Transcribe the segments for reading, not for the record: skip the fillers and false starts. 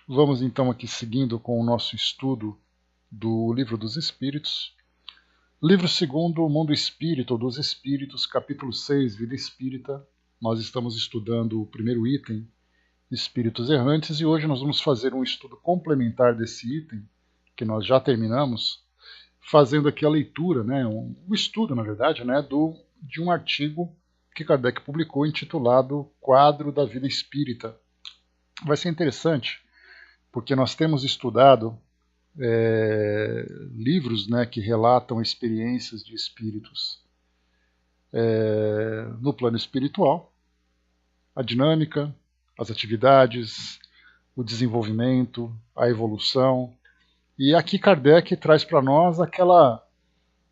Vamos então aqui seguindo com o nosso estudo do Livro dos Espíritos. Livro segundo, O Mundo Espírita ou dos Espíritos, capítulo 6, Vida Espírita. Nós estamos estudando o primeiro item, Espíritos Errantes, e hoje nós vamos fazer um estudo complementar desse item, que nós já terminamos, fazendo aqui a leitura, o estudo, na verdade, de um artigo que Kardec publicou intitulado Quadro da Vida Espírita. Vai ser interessante, porque nós temos estudado livros que relatam experiências de espíritos no plano espiritual, a dinâmica, as atividades, o desenvolvimento, a evolução. E aqui Kardec traz para nós aquela,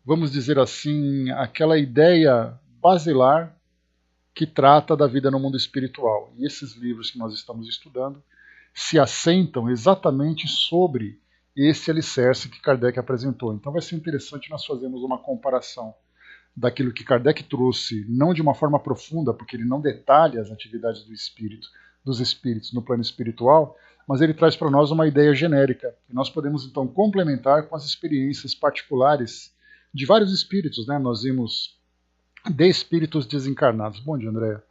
vamos dizer assim, aquela ideia basilar que trata da vida no mundo espiritual. E esses livros que nós estamos estudando se assentam exatamente sobre esse alicerce que Kardec apresentou. Então vai ser interessante nós fazermos uma comparação daquilo que Kardec trouxe, não de uma forma profunda, porque ele não detalha as atividades dos espíritos no plano espiritual, mas ele traz para nós uma ideia genérica. E nós podemos então complementar com as experiências particulares de vários espíritos. Nós vimos de espíritos desencarnados. Bom dia, Andréa.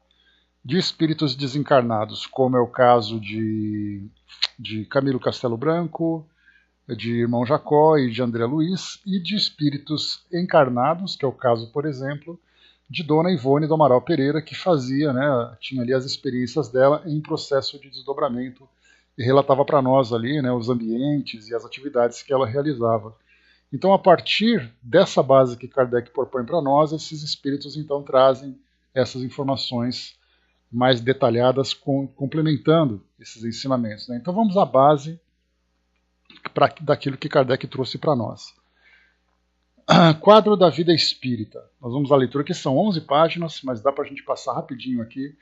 De espíritos desencarnados, como é o caso de Camilo Castelo Branco, de Irmão Jacó e de André Luiz, e de espíritos encarnados, que é o caso, por exemplo, de Dona Ivone do Amaral Pereira, que tinha ali as experiências dela em processo de desdobramento e relatava para nós ali os ambientes e as atividades que ela realizava. Então, a partir dessa base que Kardec propõe para nós, esses espíritos então trazem essas informações mais detalhadas, complementando esses ensinamentos. Então, vamos à base daquilo que Kardec trouxe para nós. Quadro da Vida Espírita. Nós vamos à leitura, que são 11 páginas, mas dá para a gente passar rapidinho aqui,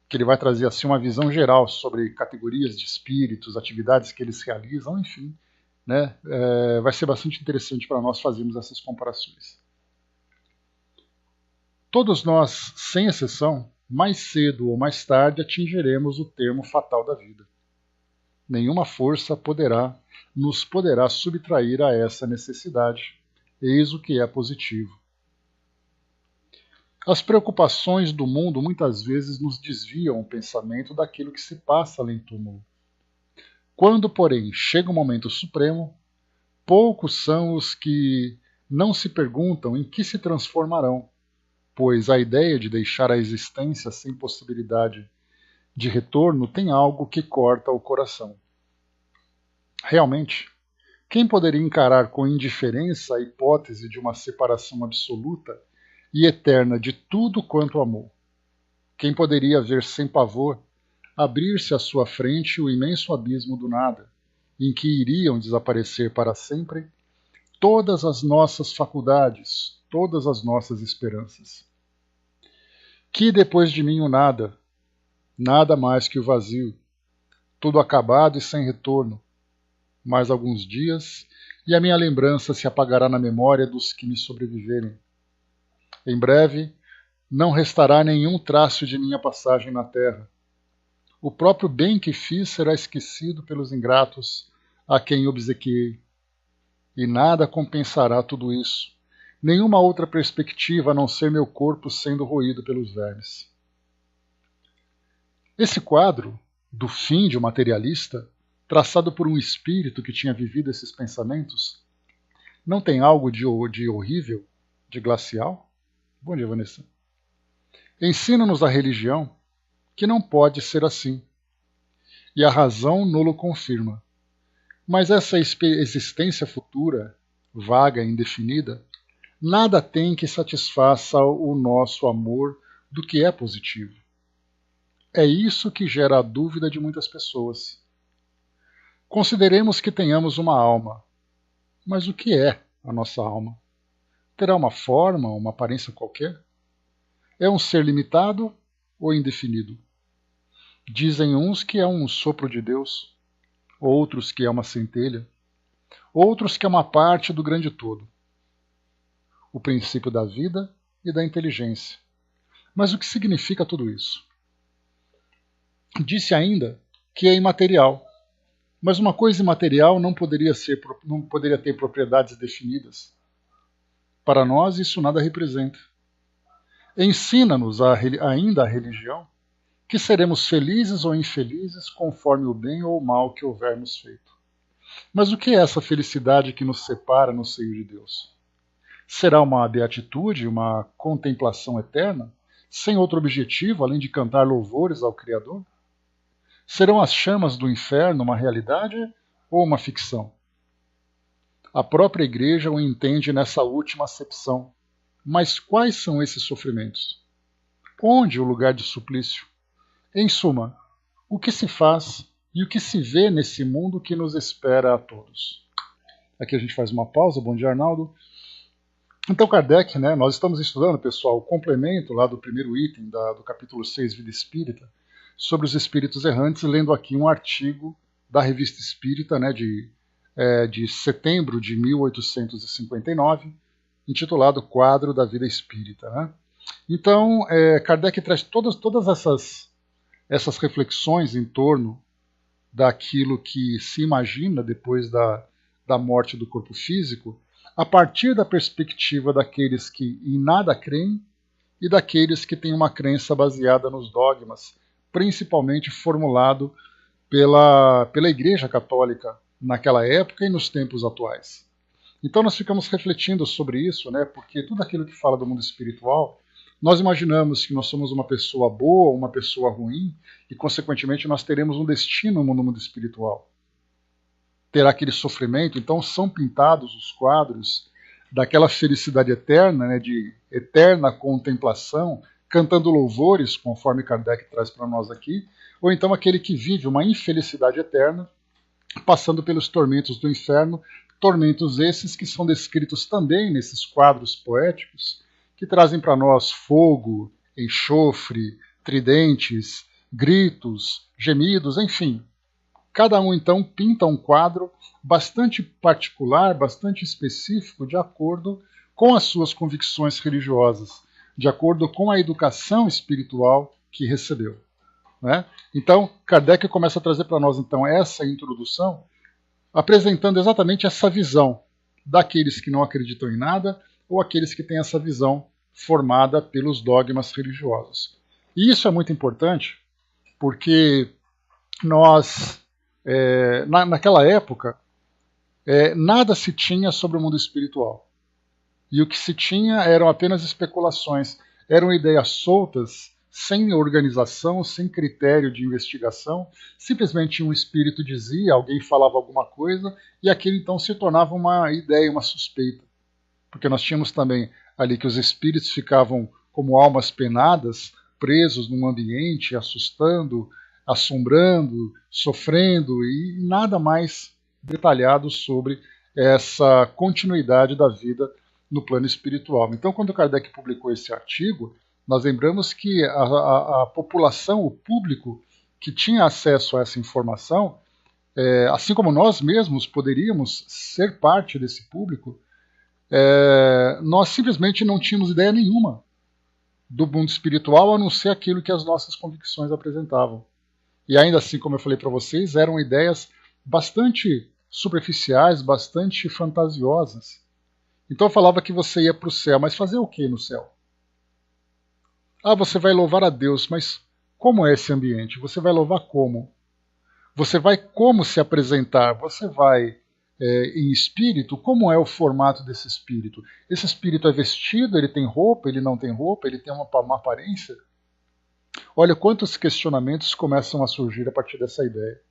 que ele vai trazer assim uma visão geral sobre categorias de espíritos, atividades que eles realizam, enfim. Vai ser bastante interessante para nós fazermos essas comparações. Todos nós, sem exceção, mais cedo ou mais tarde atingiremos o termo fatal da vida. Nenhuma força nos poderá subtrair a essa necessidade. Eis o que é positivo. As preocupações do mundo muitas vezes nos desviam o pensamento daquilo que se passa além do túmulo. Quando, porém, chega o momento supremo, poucos são os que não se perguntam em que se transformarão, pois a ideia de deixar a existência sem possibilidade de retorno tem algo que corta o coração. Realmente, quem poderia encarar com indiferença a hipótese de uma separação absoluta e eterna de tudo quanto amou? Quem poderia ver sem pavor abrir-se à sua frente o imenso abismo do nada, em que iriam desaparecer para sempre todas as nossas faculdades, todas as nossas esperanças? Que depois de mim o nada, nada mais que o vazio, tudo acabado e sem retorno, mais alguns dias, e a minha lembrança se apagará na memória dos que me sobreviverem. Em breve, não restará nenhum traço de minha passagem na terra. O próprio bem que fiz será esquecido pelos ingratos a quem obsequiei. E nada compensará tudo isso, nenhuma outra perspectiva a não ser meu corpo sendo roído pelos vermes. Esse quadro, do fim de um materialista, traçado por um espírito que tinha vivido esses pensamentos, não tem algo de horrível, de glacial? Bom dia, Vanessa. Ensina-nos a religião que não pode ser assim, e a razão nolo confirma. Mas essa existência futura, vaga e indefinida, nada tem que satisfaça o nosso amor do que é positivo. É isso que gera a dúvida de muitas pessoas. Consideremos que tenhamos uma alma. Mas o que é a nossa alma? Terá uma forma, uma aparência qualquer? É um ser limitado ou indefinido? Dizem uns que é um sopro de Deus, outros que é uma centelha, outros que é uma parte do grande todo. O princípio da vida e da inteligência. Mas o que significa tudo isso? Disse ainda que é imaterial, Mas uma coisa imaterial não poderia ter propriedades definidas. Para nós, isso nada representa. Ensina-nos ainda a religião que seremos felizes ou infelizes conforme o bem ou o mal que houvermos feito. Mas o que é essa felicidade que nos separa no seio de Deus? Será uma beatitude, uma contemplação eterna, sem outro objetivo além de cantar louvores ao Criador? Serão as chamas do inferno uma realidade ou uma ficção? A própria Igreja o entende nessa última acepção. Mas quais são esses sofrimentos? Onde o lugar de suplício? Em suma, o que se faz e o que se vê nesse mundo que nos espera a todos? Aqui a gente faz uma pausa. Bom dia, Arnaldo. Então, Kardec, nós estamos estudando, pessoal, o complemento lá do primeiro item do capítulo 6, Vida Espírita, sobre os espíritos errantes, lendo aqui um artigo da Revista Espírita, de setembro de 1859, intitulado Quadro da Vida Espírita. Então, Kardec traz todas essas reflexões em torno daquilo que se imagina depois da morte do corpo físico, a partir da perspectiva daqueles que em nada creem e daqueles que têm uma crença baseada nos dogmas, principalmente formulado pela Igreja Católica naquela época e nos tempos atuais. Então nós ficamos refletindo sobre isso, porque tudo aquilo que fala do mundo espiritual, nós imaginamos que nós somos uma pessoa boa ou uma pessoa ruim e, consequentemente, nós teremos um destino no mundo espiritual. Terá aquele sofrimento, então são pintados os quadros daquela felicidade eterna, de eterna contemplação, cantando louvores, conforme Kardec traz para nós aqui, ou então aquele que vive uma infelicidade eterna, passando pelos tormentos do inferno, tormentos esses que são descritos também nesses quadros poéticos, que trazem para nós fogo, enxofre, tridentes, gritos, gemidos, enfim. Cada um, então, pinta um quadro bastante particular, bastante específico, de acordo com as suas convicções religiosas, de acordo com a educação espiritual que recebeu. Então, Kardec começa a trazer para nós, então, essa introdução, apresentando exatamente essa visão daqueles que não acreditam em nada ou aqueles que têm essa visão formada pelos dogmas religiosos. E isso é muito importante porque nós, naquela época, nada se tinha sobre o mundo espiritual. E o que se tinha eram apenas especulações, eram ideias soltas, sem organização, sem critério de investigação. Simplesmente um espírito dizia, alguém falava alguma coisa, e aquilo então se tornava uma ideia, uma suspeita. Porque nós tínhamos também ali que os espíritos ficavam como almas penadas, presos num ambiente, assustando, assombrando, sofrendo, e nada mais detalhado sobre essa continuidade da vida no plano espiritual. Então, quando Kardec publicou esse artigo, nós lembramos que a população, o público que tinha acesso a essa informação, assim como nós mesmos poderíamos ser parte desse público, nós simplesmente não tínhamos ideia nenhuma do mundo espiritual, a não ser aquilo que as nossas convicções apresentavam. E ainda assim, como eu falei para vocês, eram ideias bastante superficiais, bastante fantasiosas. Então eu falava que você ia para o céu, mas fazer o que no céu? Você vai louvar a Deus, mas como é esse ambiente? Você vai louvar como? Você vai como se apresentar? Você vai em espírito? Como é o formato desse espírito? Esse espírito é vestido? Ele tem roupa? Ele não tem roupa? Ele tem uma aparência? Olha quantos questionamentos começam a surgir a partir dessa ideia.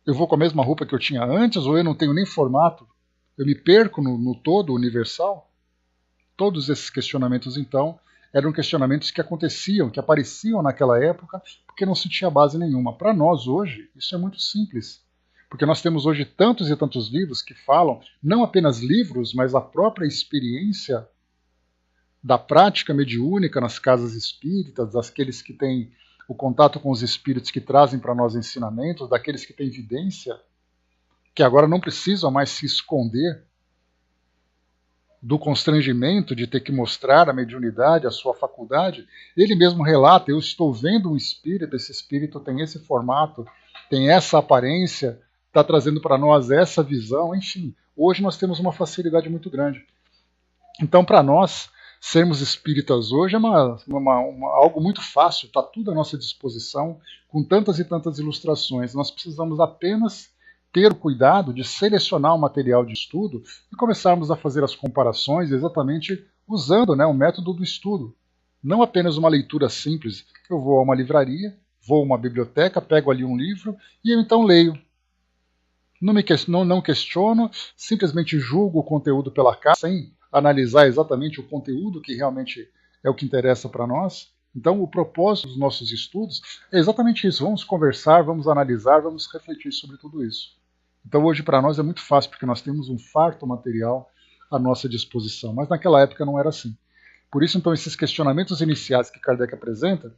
Eu vou com a mesma roupa que eu tinha antes, ou eu não tenho nem formato? Eu me perco no todo universal? Todos esses questionamentos, então, eram questionamentos que aconteciam, que apareciam naquela época, porque não se tinha base nenhuma. Para nós, hoje, isso é muito simples. Porque nós temos hoje tantos e tantos livros que falam, não apenas livros, mas a própria experiência da prática mediúnica nas casas espíritas, daqueles que têm o contato com os espíritos que trazem para nós ensinamentos, daqueles que têm evidência, que agora não precisam mais se esconder do constrangimento de ter que mostrar a mediunidade, a sua faculdade. Ele mesmo relata, eu estou vendo um espírito, esse espírito tem esse formato, tem essa aparência, está trazendo para nós essa visão, enfim. Hoje nós temos uma facilidade muito grande. Então, para nós, sermos espíritas hoje é algo muito fácil, está tudo à nossa disposição, com tantas e tantas ilustrações. Nós precisamos apenas ter o cuidado de selecionar o material de estudo e começarmos a fazer as comparações exatamente usando, né, o método do estudo. Não apenas uma leitura simples. Eu vou a uma livraria, vou a uma biblioteca, pego ali um livro e eu então leio. Não questiono, simplesmente julgo o conteúdo pela cara, sem analisar exatamente o conteúdo que realmente é o que interessa para nós. Então, o propósito dos nossos estudos é exatamente isso. Vamos conversar, vamos analisar, vamos refletir sobre tudo isso. Então, hoje para nós é muito fácil, porque nós temos um farto material à nossa disposição. Mas naquela época não era assim. Por isso, então, esses questionamentos iniciais que Kardec apresenta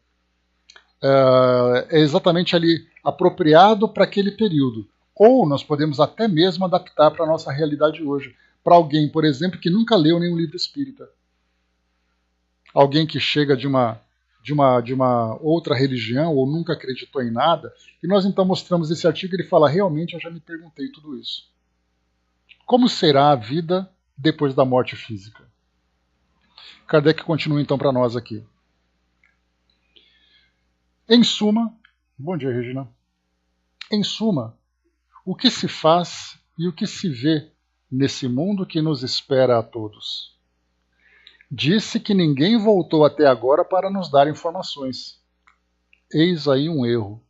é exatamente ali apropriado para aquele período. Ou nós podemos até mesmo adaptar para a nossa realidade hoje. Para alguém, por exemplo, que nunca leu nenhum livro espírita. Alguém que chega de uma outra religião ou nunca acreditou em nada, e nós então mostramos esse artigo e ele fala, realmente eu já me perguntei tudo isso. Como será a vida depois da morte física? Kardec continua então para nós aqui. Em suma, bom dia, Regina. Em suma, o que se faz e o que se vê nesse mundo que nos espera a todos? Disse que ninguém voltou até agora para nos dar informações. Eis aí um erro.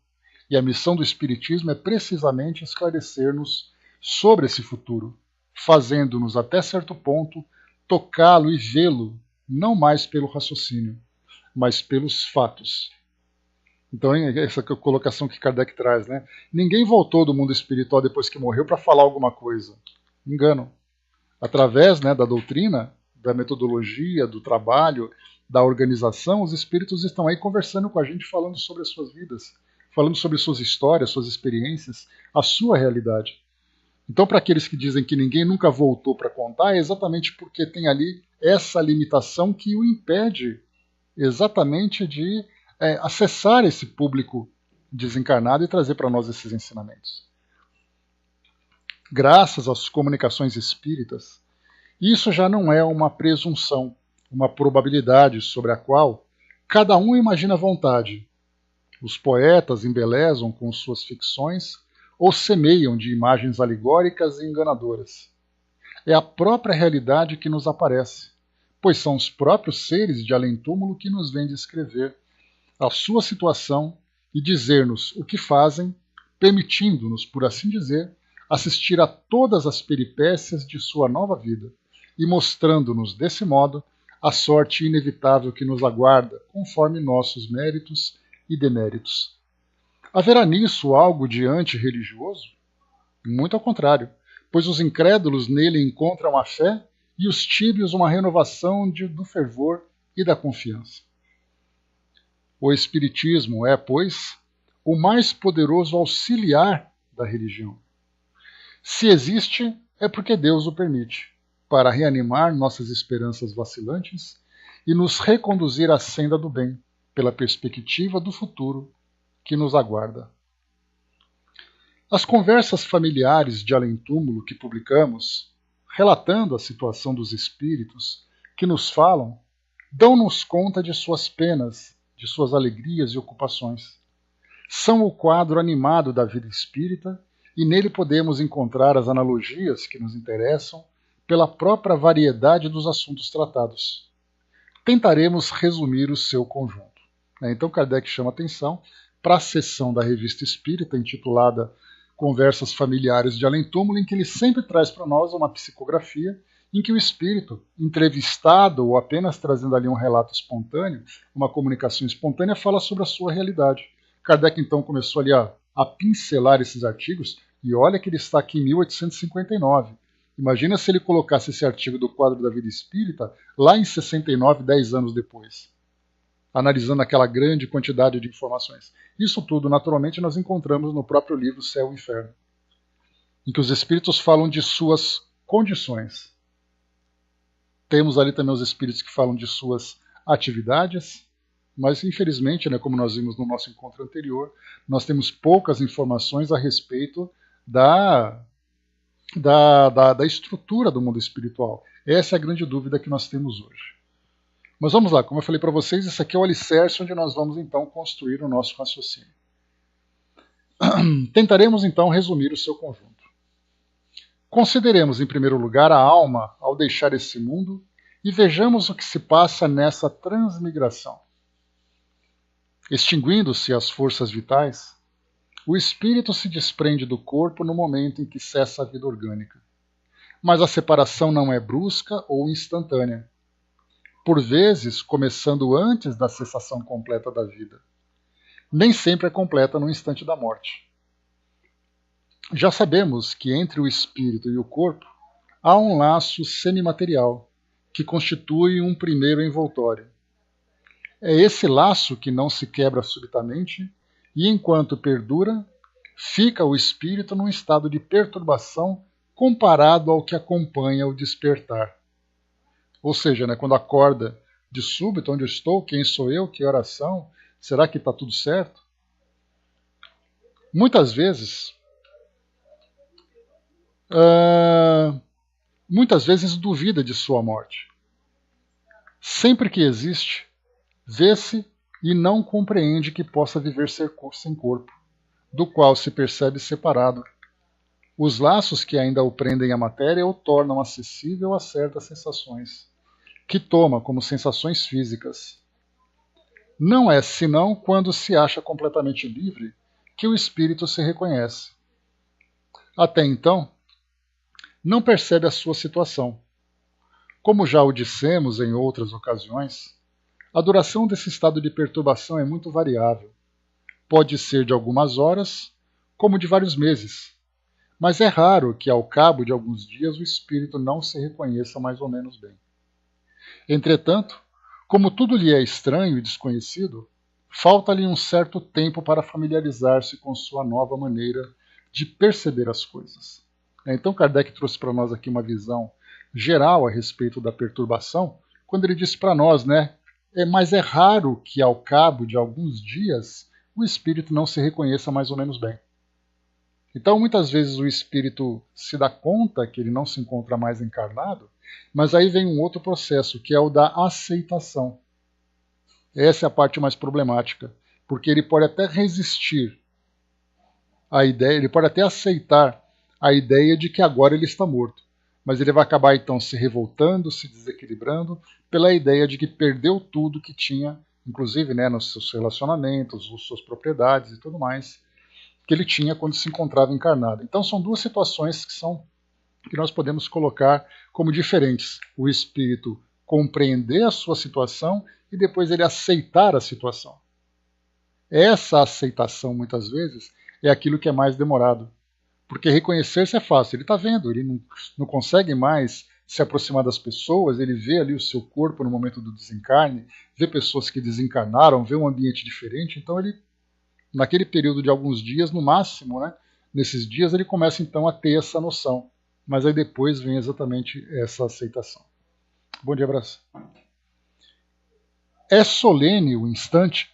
E a missão do Espiritismo é precisamente esclarecer-nos sobre esse futuro, fazendo-nos até certo ponto tocá-lo e vê-lo, não mais pelo raciocínio, mas pelos fatos. Então, essa colocação que Kardec traz, né? Ninguém voltou do mundo espiritual depois que morreu para falar alguma coisa. Engano. Através, né, da doutrina, da metodologia, do trabalho, da organização, os espíritos estão aí conversando com a gente, falando sobre as suas vidas, falando sobre suas histórias, suas experiências, a sua realidade. Então, para aqueles que dizem que ninguém nunca voltou para contar, é exatamente porque tem ali essa limitação que o impede exatamente de acessar esse público desencarnado e trazer para nós esses ensinamentos. Graças às comunicações espíritas, isso já não é uma presunção, uma probabilidade sobre a qual cada um imagina à vontade. Os poetas embelezam com suas ficções ou semeiam de imagens alegóricas e enganadoras. É a própria realidade que nos aparece, pois são os próprios seres de além-túmulo que nos vêm descrever a sua situação e dizer-nos o que fazem, permitindo-nos, por assim dizer, assistir a todas as peripécias de sua nova vida e mostrando-nos, desse modo, a sorte inevitável que nos aguarda, conforme nossos méritos e deméritos. Haverá nisso algo de antirreligioso? Muito ao contrário, pois os incrédulos nele encontram a fé e os tíbios uma renovação do fervor e da confiança. O Espiritismo é, pois, o mais poderoso auxiliar da religião. Se existe, é porque Deus o permite, para reanimar nossas esperanças vacilantes e nos reconduzir à senda do bem, pela perspectiva do futuro que nos aguarda. As conversas familiares de além-túmulo que publicamos, relatando a situação dos espíritos que nos falam, dão-nos conta de suas penas, de suas alegrias e ocupações. São o quadro animado da vida espírita e nele podemos encontrar as analogias que nos interessam pela própria variedade dos assuntos tratados. Tentaremos resumir o seu conjunto. Então Kardec chama atenção para a seção da Revista Espírita intitulada Conversas Familiares de Além-Túmulo, em que ele sempre traz para nós uma psicografia em que o espírito, entrevistado ou apenas trazendo ali um relato espontâneo, uma comunicação espontânea, fala sobre a sua realidade. Kardec então começou ali a pincelar esses artigos, e olha que ele está aqui em 1859. Imagina se ele colocasse esse artigo do Quadro da Vida Espírita lá em 69, 10 anos depois, analisando aquela grande quantidade de informações. Isso tudo, naturalmente, nós encontramos no próprio livro Céu e Inferno, em que os espíritos falam de suas condições. Temos ali também os espíritos que falam de suas atividades, mas infelizmente, como nós vimos no nosso encontro anterior, nós temos poucas informações a respeito da estrutura do mundo espiritual. Essa é a grande dúvida que nós temos hoje. Mas vamos lá, como eu falei para vocês, esse aqui é o alicerce onde nós vamos então construir o nosso raciocínio. Tentaremos então resumir o seu conjunto. Consideremos em primeiro lugar a alma ao deixar esse mundo e vejamos o que se passa nessa transmigração. Extinguindo-se as forças vitais, o espírito se desprende do corpo no momento em que cessa a vida orgânica. Mas a separação não é brusca ou instantânea, por vezes começando antes da cessação completa da vida. Nem sempre é completa no instante da morte. Já sabemos que entre o espírito e o corpo há um laço semimaterial, que constitui um primeiro envoltório. É esse laço que não se quebra subitamente, e enquanto perdura, fica o espírito num estado de perturbação comparado ao que acompanha o despertar. Ou seja, né, quando acorda de súbito, onde eu estou, quem sou eu, que oração, será que está tudo certo? Muitas vezes duvida de sua morte. Sempre que existe, vê-se e não compreende que possa viver sem corpo, do qual se percebe separado. Os laços que ainda o prendem à matéria o tornam acessível a certas sensações, que toma como sensações físicas. Não é senão quando se acha completamente livre que o espírito se reconhece. Até então, não percebe a sua situação. Como já o dissemos em outras ocasiões, a duração desse estado de perturbação é muito variável. Pode ser de algumas horas, como de vários meses, mas é raro que ao cabo de alguns dias o espírito não se reconheça mais ou menos bem. Entretanto, como tudo lhe é estranho e desconhecido, falta-lhe um certo tempo para familiarizar-se com sua nova maneira de perceber as coisas. Então Kardec trouxe para nós aqui uma visão geral a respeito da perturbação, quando ele disse para nós, né, mas é raro que ao cabo de alguns dias o espírito não se reconheça mais ou menos bem. Então muitas vezes o espírito se dá conta que ele não se encontra mais encarnado, mas aí vem um outro processo, que é o da aceitação. Essa é a parte mais problemática, porque ele pode até resistir à ideia, ele pode até aceitar a ideia de que agora ele está morto, mas ele vai acabar então se revoltando, se desequilibrando pela ideia de que perdeu tudo que tinha, inclusive, né, nos seus relacionamentos, as suas propriedades e tudo mais, que ele tinha quando se encontrava encarnado. Então são duas situações que nós podemos colocar como diferentes. O espírito compreender a sua situação e depois ele aceitar a situação. Essa aceitação, muitas vezes, é aquilo que é mais demorado. Porque reconhecer-se é fácil. Ele está vendo, ele não consegue mais se aproximar das pessoas, ele vê ali o seu corpo no momento do desencarne, vê pessoas que desencarnaram, vê um ambiente diferente, então ele, naquele período de alguns dias, no máximo, né, nesses dias, ele começa então a ter essa noção. Mas aí depois vem exatamente essa aceitação. Bom dia, abraço. É solene o instante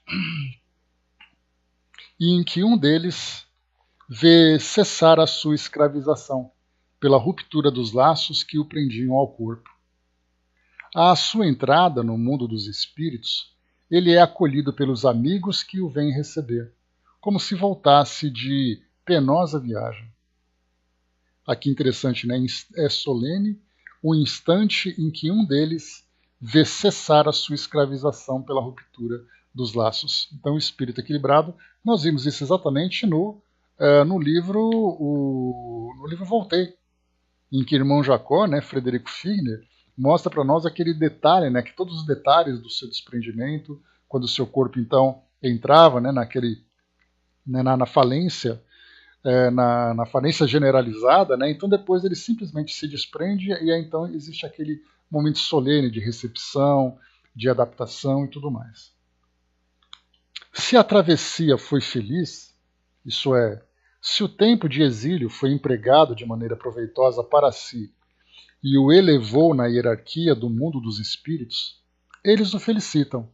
em que um deles vê cessar a sua escravização pela ruptura dos laços que o prendiam ao corpo. À sua entrada no mundo dos espíritos, ele é acolhido pelos amigos que o vêm receber, como se voltasse de penosa viagem. Aqui interessante, né? É solene o instante em que um deles vê cessar a sua escravização pela ruptura dos laços. Então, o espírito equilibrado, nós vimos isso exatamente no livro Voltei, em que o irmão Jacó, né, Frederico Figner, mostra para nós aquele detalhe, né, que todos os detalhes do seu desprendimento, quando o seu corpo então entrava, né, na falência, na falência generalizada, né, então depois ele simplesmente se desprende e aí então existe aquele momento solene de recepção, de adaptação e tudo mais. Se a travessia foi feliz, isso é, se o tempo de exílio foi empregado de maneira proveitosa para si e o elevou na hierarquia do mundo dos espíritos, eles o felicitam.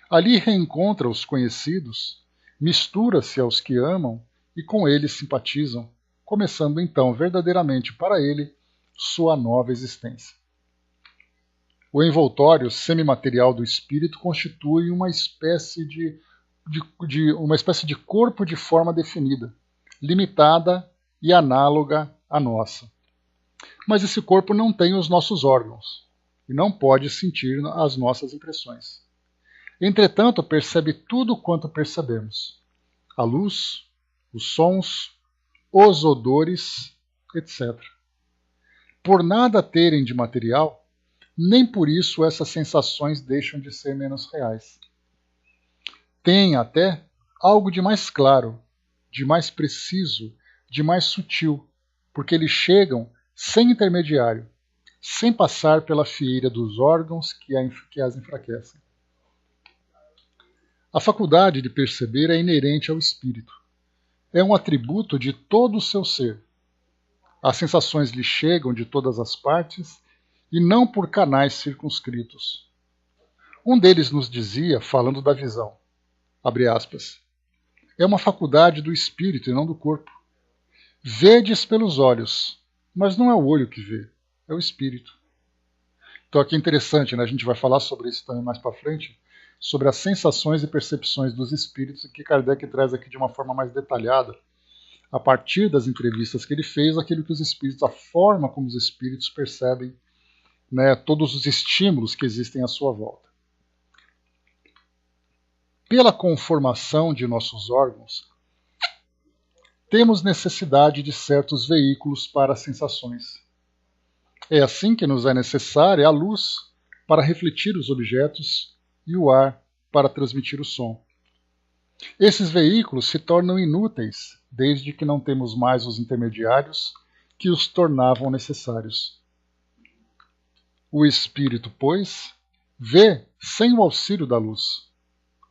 Ali reencontra os conhecidos, mistura-se aos que amam e com eles simpatizam, começando então verdadeiramente para ele sua nova existência. O envoltório semimaterial do espírito constitui uma espécie de corpo de forma definida, limitada e análoga à nossa. Mas esse corpo não tem os nossos órgãos e não pode sentir as nossas impressões. Entretanto, percebe tudo quanto percebemos: a luz, os sons, os odores, etc. Por nada terem de material, nem por isso essas sensações deixam de ser menos reais. Tem até algo de mais claro, de mais preciso, de mais sutil, porque eles chegam sem intermediário, sem passar pela fieira dos órgãos que as enfraquecem. A faculdade de perceber é inerente ao espírito. É um atributo de todo o seu ser. As sensações lhe chegam de todas as partes e não por canais circunscritos. Um deles nos dizia, falando da visão, abre aspas, é uma faculdade do espírito e não do corpo. Vedes pelos olhos, mas não é o olho que vê, é o espírito. Então aqui é interessante, né? A gente vai falar sobre isso também mais para frente, sobre as sensações e percepções dos espíritos, que Kardec traz aqui de uma forma mais detalhada, a partir das entrevistas que ele fez, aquilo que os espíritos, a forma como os espíritos percebem, né, todos os estímulos que existem à sua volta. Pela conformação de nossos órgãos, temos necessidade de certos veículos para as sensações. É assim que nos é necessária a luz para refletir os objetos e o ar para transmitir o som. Esses veículos se tornam inúteis desde que não temos mais os intermediários que os tornavam necessários. O espírito, pois, vê sem o auxílio da luz,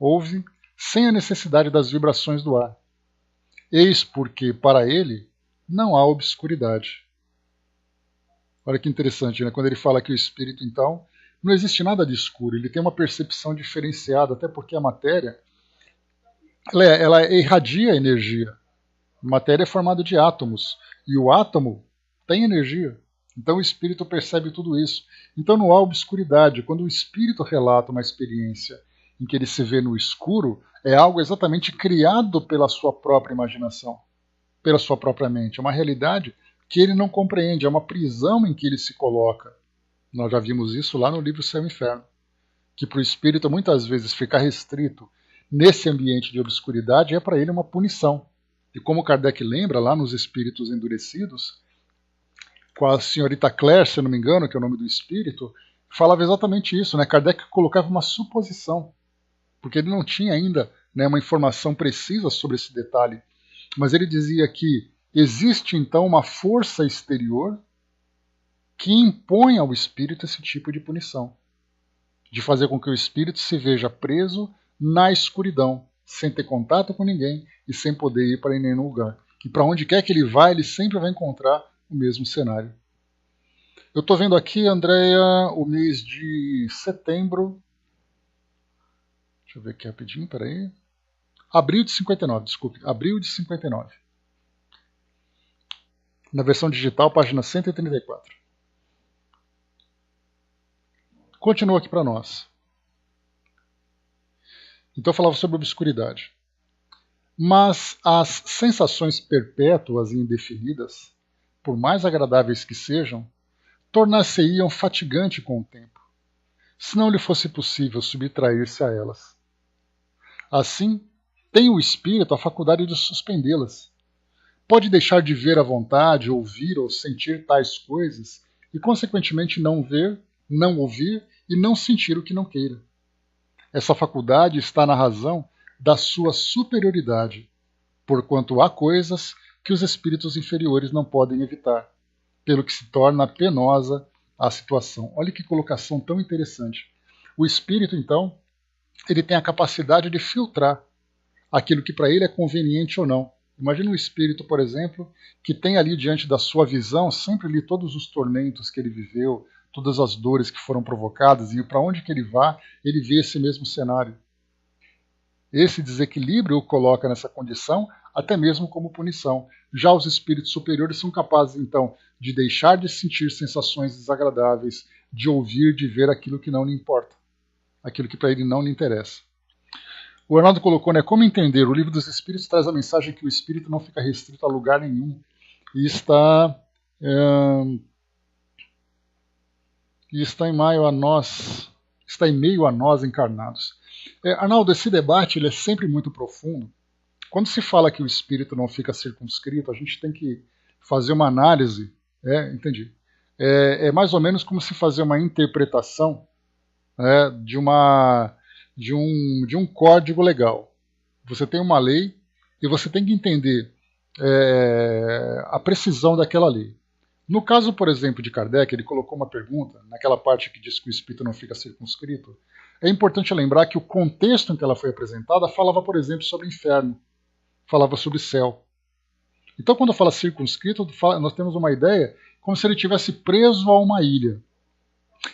ouve sem a necessidade das vibrações do ar. Eis porque, para ele, não há obscuridade. Olha que interessante, né? Quando ele fala que o espírito, então, não existe nada de escuro, ele tem uma percepção diferenciada, até porque a matéria ela irradia energia. A matéria é formada de átomos, e o átomo tem energia. Então o espírito percebe tudo isso. Então não há obscuridade. Quando o espírito relata uma experiência em que ele se vê no escuro, é algo exatamente criado pela sua própria imaginação, pela sua própria mente. É uma realidade que ele não compreende, é uma prisão em que ele se coloca. Nós já vimos isso lá no livro Céu e Inferno, que para o espírito muitas vezes ficar restrito nesse ambiente de obscuridade é para ele uma punição. E como Kardec lembra lá nos Espíritos Endurecidos, com a senhorita Claire, se eu não me engano, que é o nome do espírito, falava exatamente isso, né? Kardec colocava uma suposição, porque ele não tinha ainda, né, uma informação precisa sobre esse detalhe. Mas ele dizia que existe então uma força exterior que impõe ao espírito esse tipo de punição, de fazer com que o espírito se veja preso na escuridão, sem ter contato com ninguém e sem poder ir para nenhum lugar. Que para onde quer que ele vá, ele sempre vai encontrar o mesmo cenário. Eu estou vendo aqui, Andréia, o mês de setembro. Deixa eu ver aqui rapidinho, peraí. Abril de 59, desculpe. Abril de 59. Na versão digital, página 134. Continua aqui para nós. Então eu falava sobre obscuridade. Mas as sensações perpétuas e indefinidas, por mais agradáveis que sejam, tornar-se-iam fatigante com o tempo, se não lhe fosse possível subtrair-se a elas. Assim, tem o espírito a faculdade de suspendê-las. Pode deixar de ver à vontade, ouvir ou sentir tais coisas e, consequentemente, não ver, não ouvir e não sentir o que não queira. Essa faculdade está na razão da sua superioridade, porquanto há coisas que os espíritos inferiores não podem evitar, pelo que se torna penosa a situação. Olha que colocação tão interessante. O espírito, então, ele tem a capacidade de filtrar aquilo que para ele é conveniente ou não. Imagina um espírito, por exemplo, que tem ali diante da sua visão sempre ali todos os tormentos que ele viveu, todas as dores que foram provocadas, e para onde que ele vá, ele vê esse mesmo cenário. Esse desequilíbrio o coloca nessa condição, até mesmo como punição. Já os espíritos superiores são capazes, então, de deixar de sentir sensações desagradáveis, de ouvir, de ver aquilo que não lhe importa, aquilo que para ele não lhe interessa. O Arnaldo colocou, né, como entender? O livro dos Espíritos traz a mensagem que o espírito não fica restrito a lugar nenhum e está em meio a nós, encarnados. Arnaldo, esse debate ele é sempre muito profundo. Quando se fala que o espírito não fica circunscrito, a gente tem que fazer uma análise, entendi. É mais ou menos como se fazer uma interpretação de um código legal. Você tem uma lei e você tem que entender a precisão daquela lei. No caso, por exemplo, de Kardec, ele colocou uma pergunta, naquela parte que diz que o espírito não fica circunscrito. É importante lembrar que o contexto em que ela foi apresentada falava, por exemplo, sobre inferno, falava sobre céu. Então, quando fala circunscrito, nós temos uma ideia como se ele estivesse preso a uma ilha.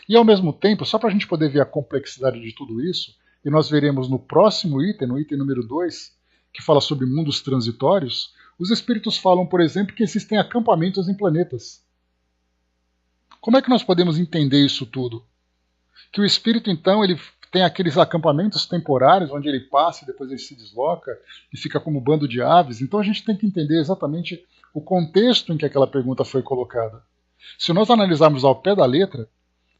E, ao mesmo tempo, só para a gente poder ver a complexidade de tudo isso, e nós veremos no próximo item, no item número 2, que fala sobre mundos transitórios, os espíritos falam, por exemplo, que existem acampamentos em planetas. Como é que nós podemos entender isso tudo? Que o espírito, então, ele tem aqueles acampamentos temporários onde ele passa e depois ele se desloca e fica como um bando de aves. Então a gente tem que entender exatamente o contexto em que aquela pergunta foi colocada. Se nós analisarmos ao pé da letra,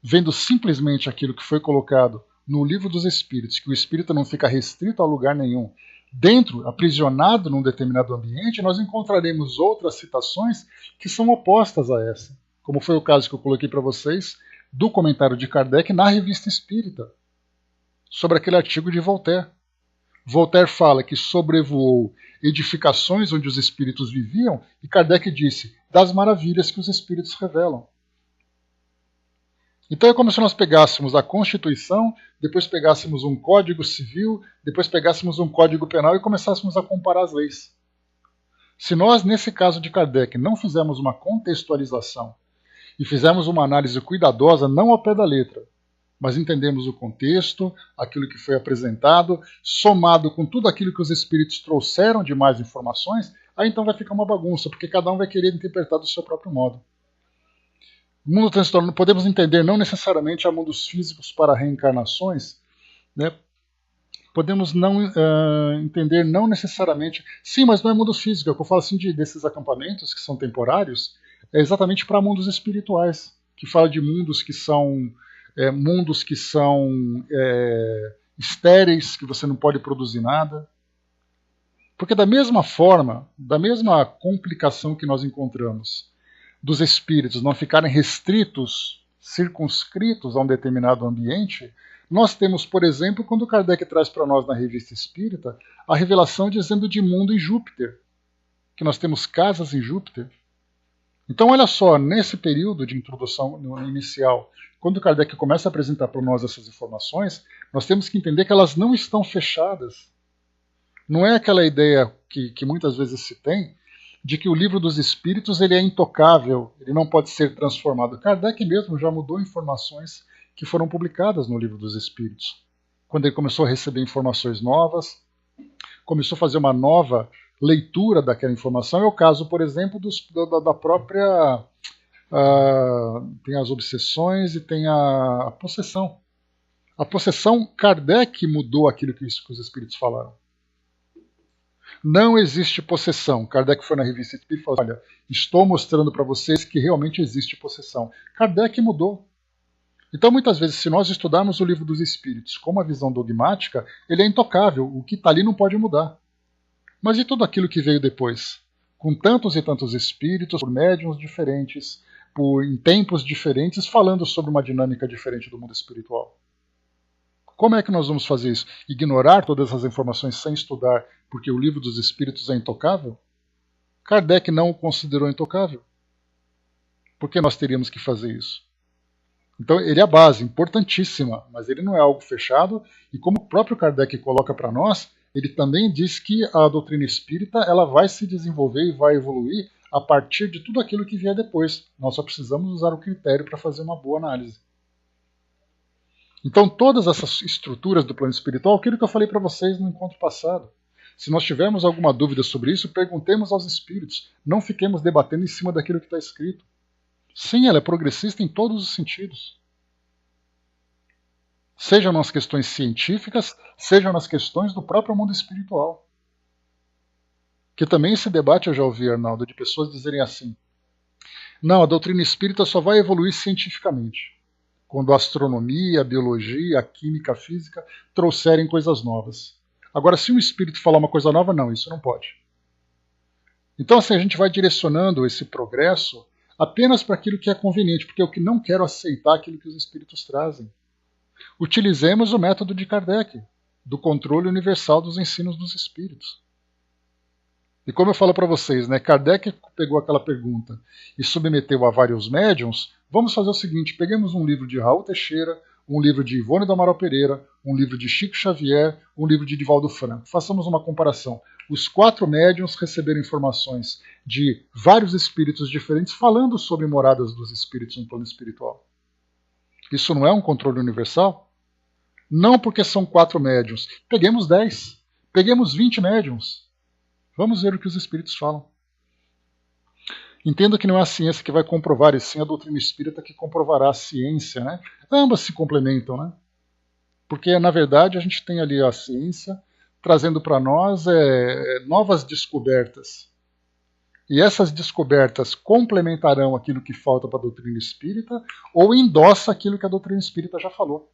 vendo simplesmente aquilo que foi colocado no Livro dos Espíritos, que o espírito não fica restrito a lugar nenhum, dentro, aprisionado num determinado ambiente, nós encontraremos outras citações que são opostas a essa, como foi o caso que eu coloquei para vocês do comentário de Kardec na Revista Espírita, sobre aquele artigo de Voltaire. Voltaire fala que sobrevoou edificações onde os espíritos viviam e Kardec disse das maravilhas que os espíritos revelam. Então é como se nós pegássemos a Constituição, depois pegássemos um Código Civil, depois pegássemos um Código Penal e começássemos a comparar as leis. Se nós, nesse caso de Kardec, não fizermos uma contextualização e fizermos uma análise cuidadosa, não ao pé da letra, mas entendemos o contexto, aquilo que foi apresentado, somado com tudo aquilo que os espíritos trouxeram de mais informações, aí então vai ficar uma bagunça, porque cada um vai querer interpretar do seu próprio modo. Mundo transitório, podemos entender não necessariamente há mundos físicos para reencarnações, né? Podemos não entender não necessariamente, sim, mas não é mundo físico, é o que eu falo assim desses acampamentos que são temporários, é exatamente para mundos espirituais, que fala de mundos que são estéreis, que você não pode produzir nada. Porque da mesma forma, da mesma complicação que nós encontramos dos espíritos não ficarem restritos, circunscritos a um determinado ambiente, nós temos, por exemplo, quando Kardec traz para nós na Revista Espírita a revelação dizendo de mundo em Júpiter, que nós temos casas em Júpiter. Então, olha só, nesse período de introdução inicial, quando Kardec começa a apresentar para nós essas informações, nós temos que entender que elas não estão fechadas. Não é aquela ideia que muitas vezes se tem de que o Livro dos Espíritos ele é intocável, ele não pode ser transformado. Kardec mesmo já mudou informações que foram publicadas no Livro dos Espíritos. Quando ele começou a receber informações novas, começou a fazer uma nova leitura daquela informação. É o caso, por exemplo, da própria... tem as obsessões e tem a possessão. A possessão, Kardec mudou aquilo que os espíritos falaram. Não existe possessão. Kardec foi na Revista Espírita e falou, olha, estou mostrando para vocês que realmente existe possessão. Kardec mudou. Então, muitas vezes, se nós estudarmos o Livro dos Espíritos com uma visão dogmática, ele é intocável, o que está ali não pode mudar. Mas e tudo aquilo que veio depois? Com tantos e tantos espíritos, por médiuns diferentes, em tempos diferentes, falando sobre uma dinâmica diferente do mundo espiritual. Como é que nós vamos fazer isso? Ignorar todas essas informações sem estudar porque o Livro dos Espíritos é intocável? Kardec não o considerou intocável. Por que nós teríamos que fazer isso? Então ele é a base, importantíssima, mas ele não é algo fechado, e como o próprio Kardec coloca para nós, ele também diz que a doutrina espírita ela vai se desenvolver e vai evoluir a partir de tudo aquilo que vier depois. Nós só precisamos usar o critério para fazer uma boa análise. Então, todas essas estruturas do plano espiritual, aquilo que eu falei para vocês no encontro passado. Se nós tivermos alguma dúvida sobre isso, perguntemos aos espíritos. Não fiquemos debatendo em cima daquilo que está escrito. Sim, ela é progressista em todos os sentidos. Sejam nas questões científicas, sejam nas questões do próprio mundo espiritual. Que também esse debate eu já ouvi, Arnaldo, de pessoas dizerem assim: não, a doutrina espírita só vai evoluir cientificamente, quando a astronomia, a biologia, a química, a física trouxerem coisas novas. Agora, se um espírito falar uma coisa nova, não, isso não pode. Então, assim, a gente vai direcionando esse progresso apenas para aquilo que é conveniente, porque eu não quero aceitar aquilo que os espíritos trazem. Utilizemos o método de Kardec, do controle universal dos ensinos dos espíritos. E como eu falo para vocês, né, Kardec pegou aquela pergunta e submeteu a vários médiums. Vamos fazer o seguinte: peguemos um livro de Raul Teixeira, um livro de Ivone do Amaral Pereira, um livro de Chico Xavier, um livro de Divaldo Franco. Façamos uma comparação. Os 4 médiums receberam informações de vários espíritos diferentes falando sobre moradas dos espíritos no plano espiritual. Isso não é um controle universal? Não porque são 4 médiums. Peguemos 10, peguemos 20 médiums. Vamos ver o que os espíritos falam. Entendo que não é a ciência que vai comprovar, e sim a doutrina espírita que comprovará a ciência, né? Ambas se complementam, né? Porque, na verdade, a gente tem ali a ciência trazendo para nós novas descobertas. E essas descobertas complementarão aquilo que falta para a doutrina espírita ou endossa aquilo que a doutrina espírita já falou.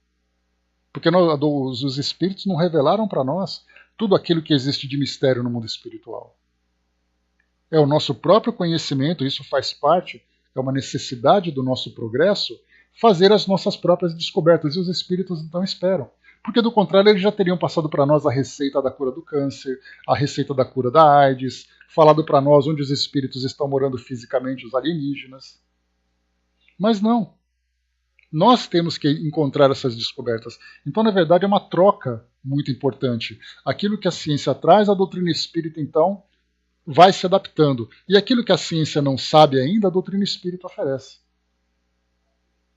Porque os espíritos não revelaram para nós tudo aquilo que existe de mistério no mundo espiritual. É o nosso próprio conhecimento, isso faz parte, é uma necessidade do nosso progresso, fazer as nossas próprias descobertas, e os espíritos então esperam. Porque do contrário eles já teriam passado para nós a receita da cura do câncer, a receita da cura da AIDS, falado para nós onde os espíritos estão morando fisicamente, os alienígenas. Mas não. Nós temos que encontrar essas descobertas. Então, na verdade, é uma troca muito importante. Aquilo que a ciência traz, a doutrina espírita, então, vai se adaptando. E aquilo que a ciência não sabe ainda, a doutrina espírita oferece.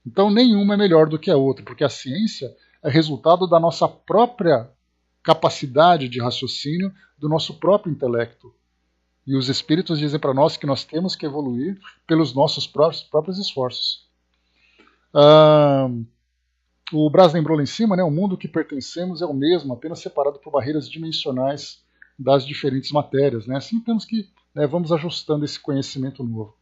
Então, nenhuma é melhor do que a outra, porque a ciência é resultado da nossa própria capacidade de raciocínio, do nosso próprio intelecto. E os espíritos dizem para nós que nós temos que evoluir pelos nossos próprios esforços. O Brás lembrou lá em cima, né, o mundo que pertencemos é o mesmo, apenas separado por barreiras dimensionais das diferentes matérias. Né? Assim temos que vamos ajustando esse conhecimento novo.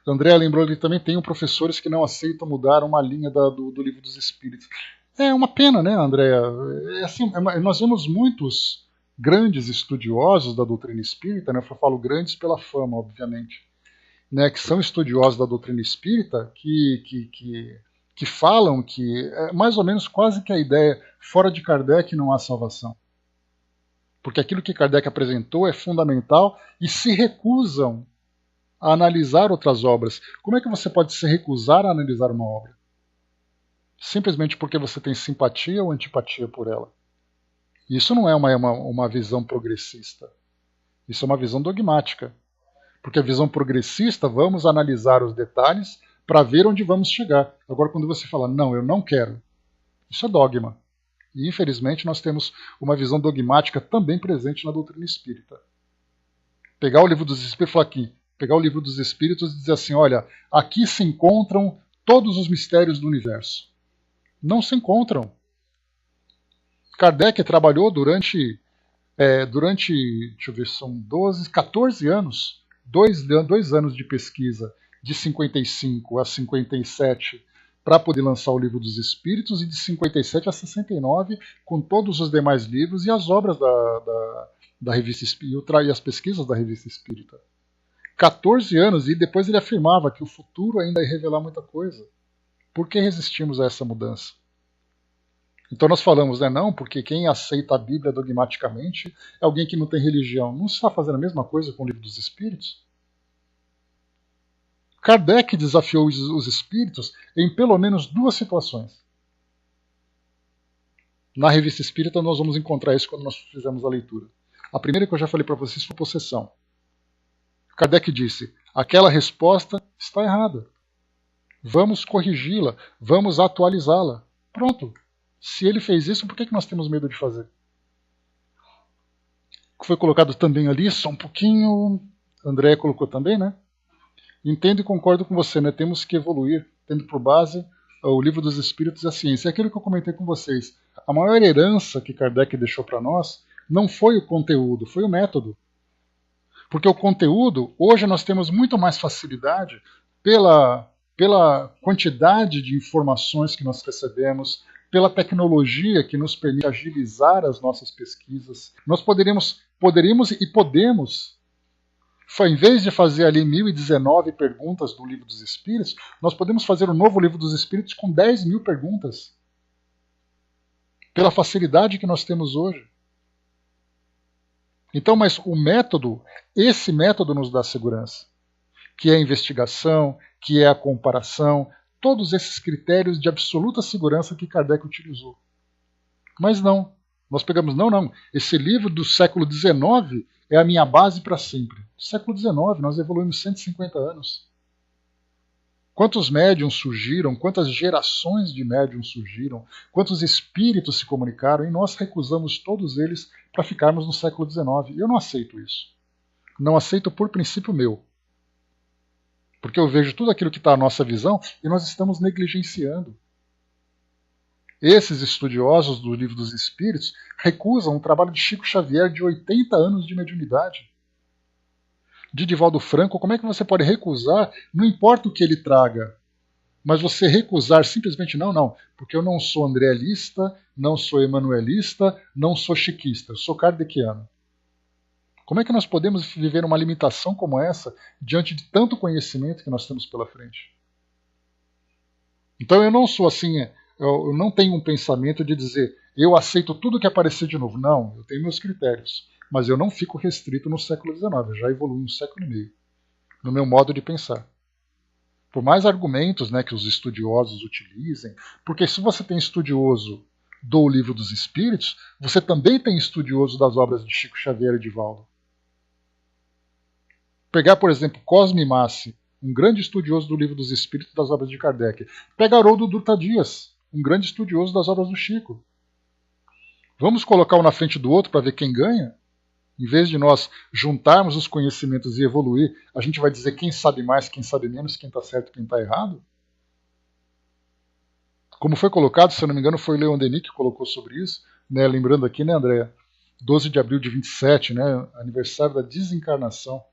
O André lembrou que também tem professores que não aceitam mudar uma linha do Livro dos Espíritos. É uma pena, né, André? Nós vemos muitos grandes estudiosos da doutrina espírita, né, eu falo grandes pela fama, obviamente, né, que são estudiosos da doutrina espírita, que falam que é mais ou menos quase que a ideia, fora de Kardec não há salvação. Porque aquilo que Kardec apresentou é fundamental e se recusam a analisar outras obras. Como é que você pode se recusar a analisar uma obra? Simplesmente porque você tem simpatia ou antipatia por ela. Isso não é uma visão progressista. Isso é uma visão dogmática. Porque a visão progressista, vamos analisar os detalhes para ver onde vamos chegar. Agora, quando você fala, não, eu não quero, isso é dogma. E, infelizmente, nós temos uma visão dogmática também presente na doutrina espírita. Pegar o Livro dos Espíritos e falar aqui, pegar o Livro dos Espíritos e dizer assim, olha, aqui se encontram todos os mistérios do universo. Não se encontram. Kardec trabalhou durante deixa eu ver, são 14 anos, dois anos de pesquisa, de 55 a 57, para poder lançar o Livro dos Espíritos, e de 57 a 69, com todos os demais livros e as obras da Revista Espírita, e as pesquisas da Revista Espírita. 14 anos, e depois ele afirmava que o futuro ainda ia revelar muita coisa. Por que resistimos a essa mudança? Então nós falamos, né, não, porque quem aceita a Bíblia dogmaticamente é alguém que não tem religião. Não está fazendo a mesma coisa com o Livro dos Espíritos? Kardec desafiou os espíritos em pelo menos 2 situações. Na Revista Espírita nós vamos encontrar isso quando nós fizermos a leitura. A primeira que eu já falei para vocês foi possessão. Kardec disse, aquela resposta está errada. Vamos corrigi-la, vamos atualizá-la. Pronto. Se ele fez isso, por que nós temos medo de fazer? Foi colocado também ali, só um pouquinho, André colocou também, né? Entendo e concordo com você, né? Temos que evoluir, tendo por base o Livro dos Espíritos e a ciência. É aquilo que eu comentei com vocês. A maior herança que Kardec deixou para nós não foi o conteúdo, foi o método. Porque o conteúdo, hoje nós temos muito mais facilidade pela quantidade de informações que nós recebemos, pela tecnologia que nos permite agilizar as nossas pesquisas. Nós poderíamos e podemos, em vez de fazer ali 1019 perguntas do Livro dos Espíritos, nós podemos fazer o novo Livro dos Espíritos com 10.000 perguntas. Pela facilidade que nós temos hoje. Então, mas o método, esse método nos dá segurança, que é a investigação, que é a comparação, todos esses critérios de absoluta segurança que Kardec utilizou. Mas não, nós pegamos, não, esse livro do século XIX é a minha base para sempre. Século XIX, nós evoluímos 150 anos. Quantos médiums surgiram, quantas gerações de médiums surgiram, quantos espíritos se comunicaram, e nós recusamos todos eles para ficarmos no século XIX. Eu não aceito isso. Não aceito por princípio meu. Porque eu vejo tudo aquilo que está à nossa visão e nós estamos negligenciando. Esses estudiosos do Livro dos Espíritos recusam o trabalho de Chico Xavier de 80 anos de mediunidade. De Divaldo Franco, como é que você pode recusar? Não importa o que ele traga, mas você recusar simplesmente não, porque eu não sou andrealista, não sou emanuelista, não sou chiquista, eu sou kardeciano. Como é que nós podemos viver uma limitação como essa diante de tanto conhecimento que nós temos pela frente? Então eu não sou assim, eu não tenho um pensamento de dizer eu aceito tudo que aparecer de novo. Não, eu tenho meus critérios. Mas eu não fico restrito no século XIX, eu já evolui um século e meio, no meu modo de pensar. Por mais argumentos, né, que os estudiosos utilizem, porque se você tem estudioso do Livro dos Espíritos, você também tem estudioso das obras de Chico Xavier e Divaldo. Pegar, por exemplo, Cosme Massi, um grande estudioso do Livro dos Espíritos e das obras de Kardec. Pega Haroldo Dutra Dias, um grande estudioso das obras do Chico. Vamos colocar um na frente do outro para ver quem ganha? Em vez de nós juntarmos os conhecimentos e evoluir, a gente vai dizer quem sabe mais, quem sabe menos, quem está certo, quem está errado? Como foi colocado, se eu não me engano, foi o Leon Denis que colocou sobre isso, né? Lembrando aqui, né, Andréa? 12 de abril de 27, né, aniversário da desencarnação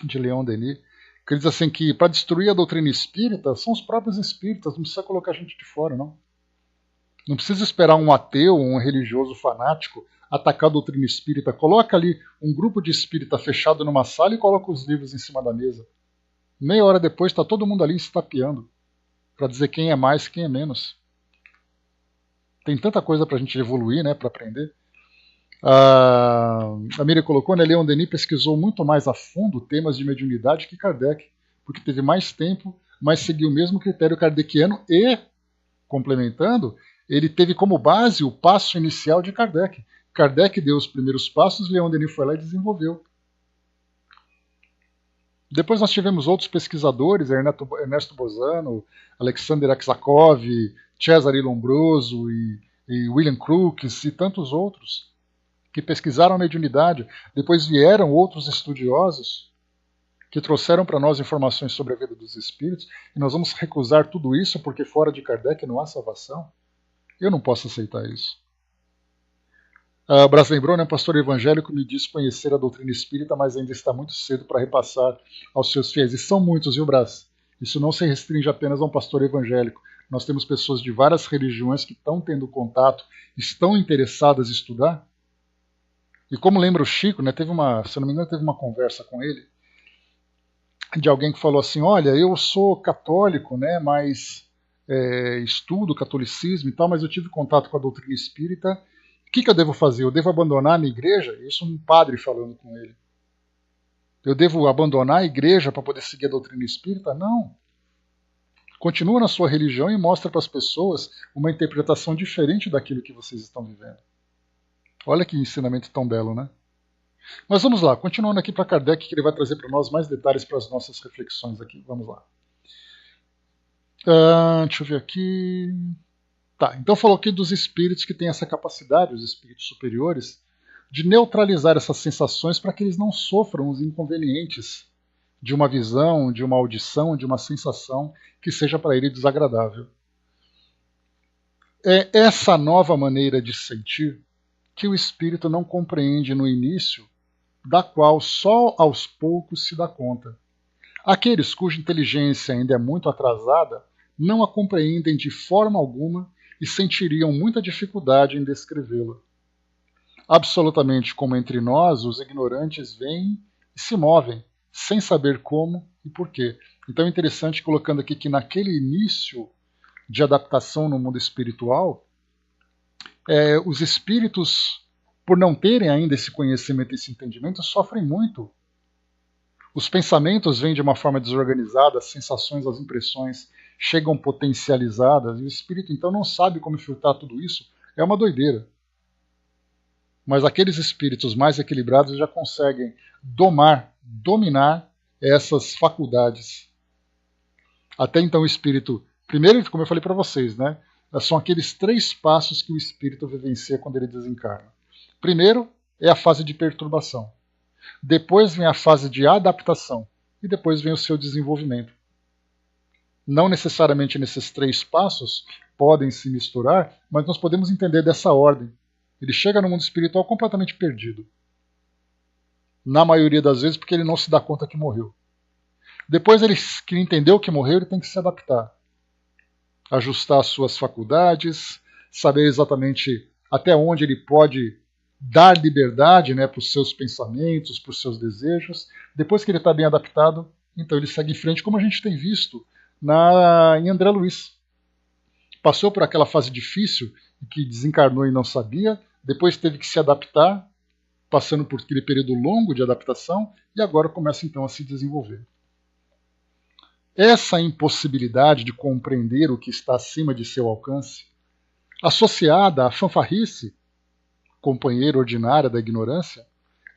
de Leon Denis, que ele diz assim que para destruir a doutrina espírita são os próprios espíritas, não precisa colocar gente de fora, não. Não precisa esperar um ateu, um religioso fanático atacar a doutrina espírita. Coloca ali um grupo de espírita fechado numa sala e coloca os livros em cima da mesa. Meia hora depois está todo mundo ali estapeando para dizer quem é mais e quem é menos. Tem tanta coisa para a gente evoluir, né, para aprender. A Miriam colocou, né, Leon Denis pesquisou muito mais a fundo temas de mediunidade que Kardec, porque teve mais tempo, mas seguiu o mesmo critério kardeciano e, complementando, ele teve como base o passo inicial de Kardec. Kardec deu os primeiros passos, Leon Denis foi lá e desenvolveu. Depois nós tivemos outros pesquisadores, Ernesto Bozano, Alexander Aksakov, Cesare Lombroso e William Crookes e tantos outros que pesquisaram a mediunidade. Depois vieram outros estudiosos que trouxeram para nós informações sobre a vida dos espíritos e nós vamos recusar tudo isso porque fora de Kardec não há salvação? Eu não posso aceitar isso. Brás lembrou, né, pastor evangélico me diz conhecer a doutrina espírita, mas ainda está muito cedo para repassar aos seus fiéis. E são muitos, viu, Brás? Isso não se restringe apenas a um pastor evangélico. Nós temos pessoas de várias religiões que estão tendo contato, estão interessadas em estudar. E como lembra o Chico, né, se eu não me engano, teve uma conversa com ele, de alguém que falou assim, olha, eu sou católico, né, mas estudo catolicismo e tal, mas eu tive contato com a doutrina espírita. O que eu devo fazer? Eu devo abandonar a minha igreja? Isso um padre falando com ele. Eu devo abandonar a igreja para poder seguir a doutrina espírita? Não. Continua na sua religião e mostra para as pessoas uma interpretação diferente daquilo que vocês estão vivendo. Olha que ensinamento tão belo, né? Mas vamos lá, continuando aqui para Kardec, que ele vai trazer para nós mais detalhes para as nossas reflexões aqui. Vamos lá. Deixa eu ver aqui. Tá, então falou aqui dos espíritos que têm essa capacidade, os espíritos superiores, de neutralizar essas sensações para que eles não sofram os inconvenientes de uma visão, de uma audição, de uma sensação que seja para ele desagradável. É essa nova maneira de sentir que o espírito não compreende no início, da qual só aos poucos se dá conta. Aqueles cuja inteligência ainda é muito atrasada não a compreendem de forma alguma e sentiriam muita dificuldade em descrevê-la. Absolutamente como entre nós, os ignorantes vêm e se movem, sem saber como e por quê. Então é interessante colocando aqui que naquele início de adaptação no mundo espiritual, os espíritos, por não terem ainda esse conhecimento, esse entendimento, sofrem muito. Os pensamentos vêm de uma forma desorganizada, as sensações, as impressões chegam potencializadas, e o espírito então não sabe como filtrar tudo isso. É uma doideira. Mas aqueles espíritos mais equilibrados já conseguem dominar essas faculdades. Até então o espírito, primeiro, como eu falei para vocês, né, são aqueles 3 passos que o espírito vivencia quando ele desencarna. Primeiro é a fase de perturbação. Depois vem a fase de adaptação. E depois vem o seu desenvolvimento. Não necessariamente nesses 3 passos podem se misturar, mas nós podemos entender dessa ordem. Ele chega no mundo espiritual completamente perdido. Na maioria das vezes porque ele não se dá conta que morreu. Depois que entendeu que morreu, ele tem que se adaptar. Ajustar as suas faculdades, saber exatamente até onde ele pode dar liberdade, né, para os seus pensamentos, para os seus desejos. Depois que ele está bem adaptado, então ele segue em frente, como a gente tem visto em André Luiz. Passou por aquela fase difícil, que desencarnou e não sabia, depois teve que se adaptar, passando por aquele período longo de adaptação, e agora começa então a se desenvolver. Essa impossibilidade de compreender o que está acima de seu alcance, associada à fanfarrice, companheira ordinária da ignorância,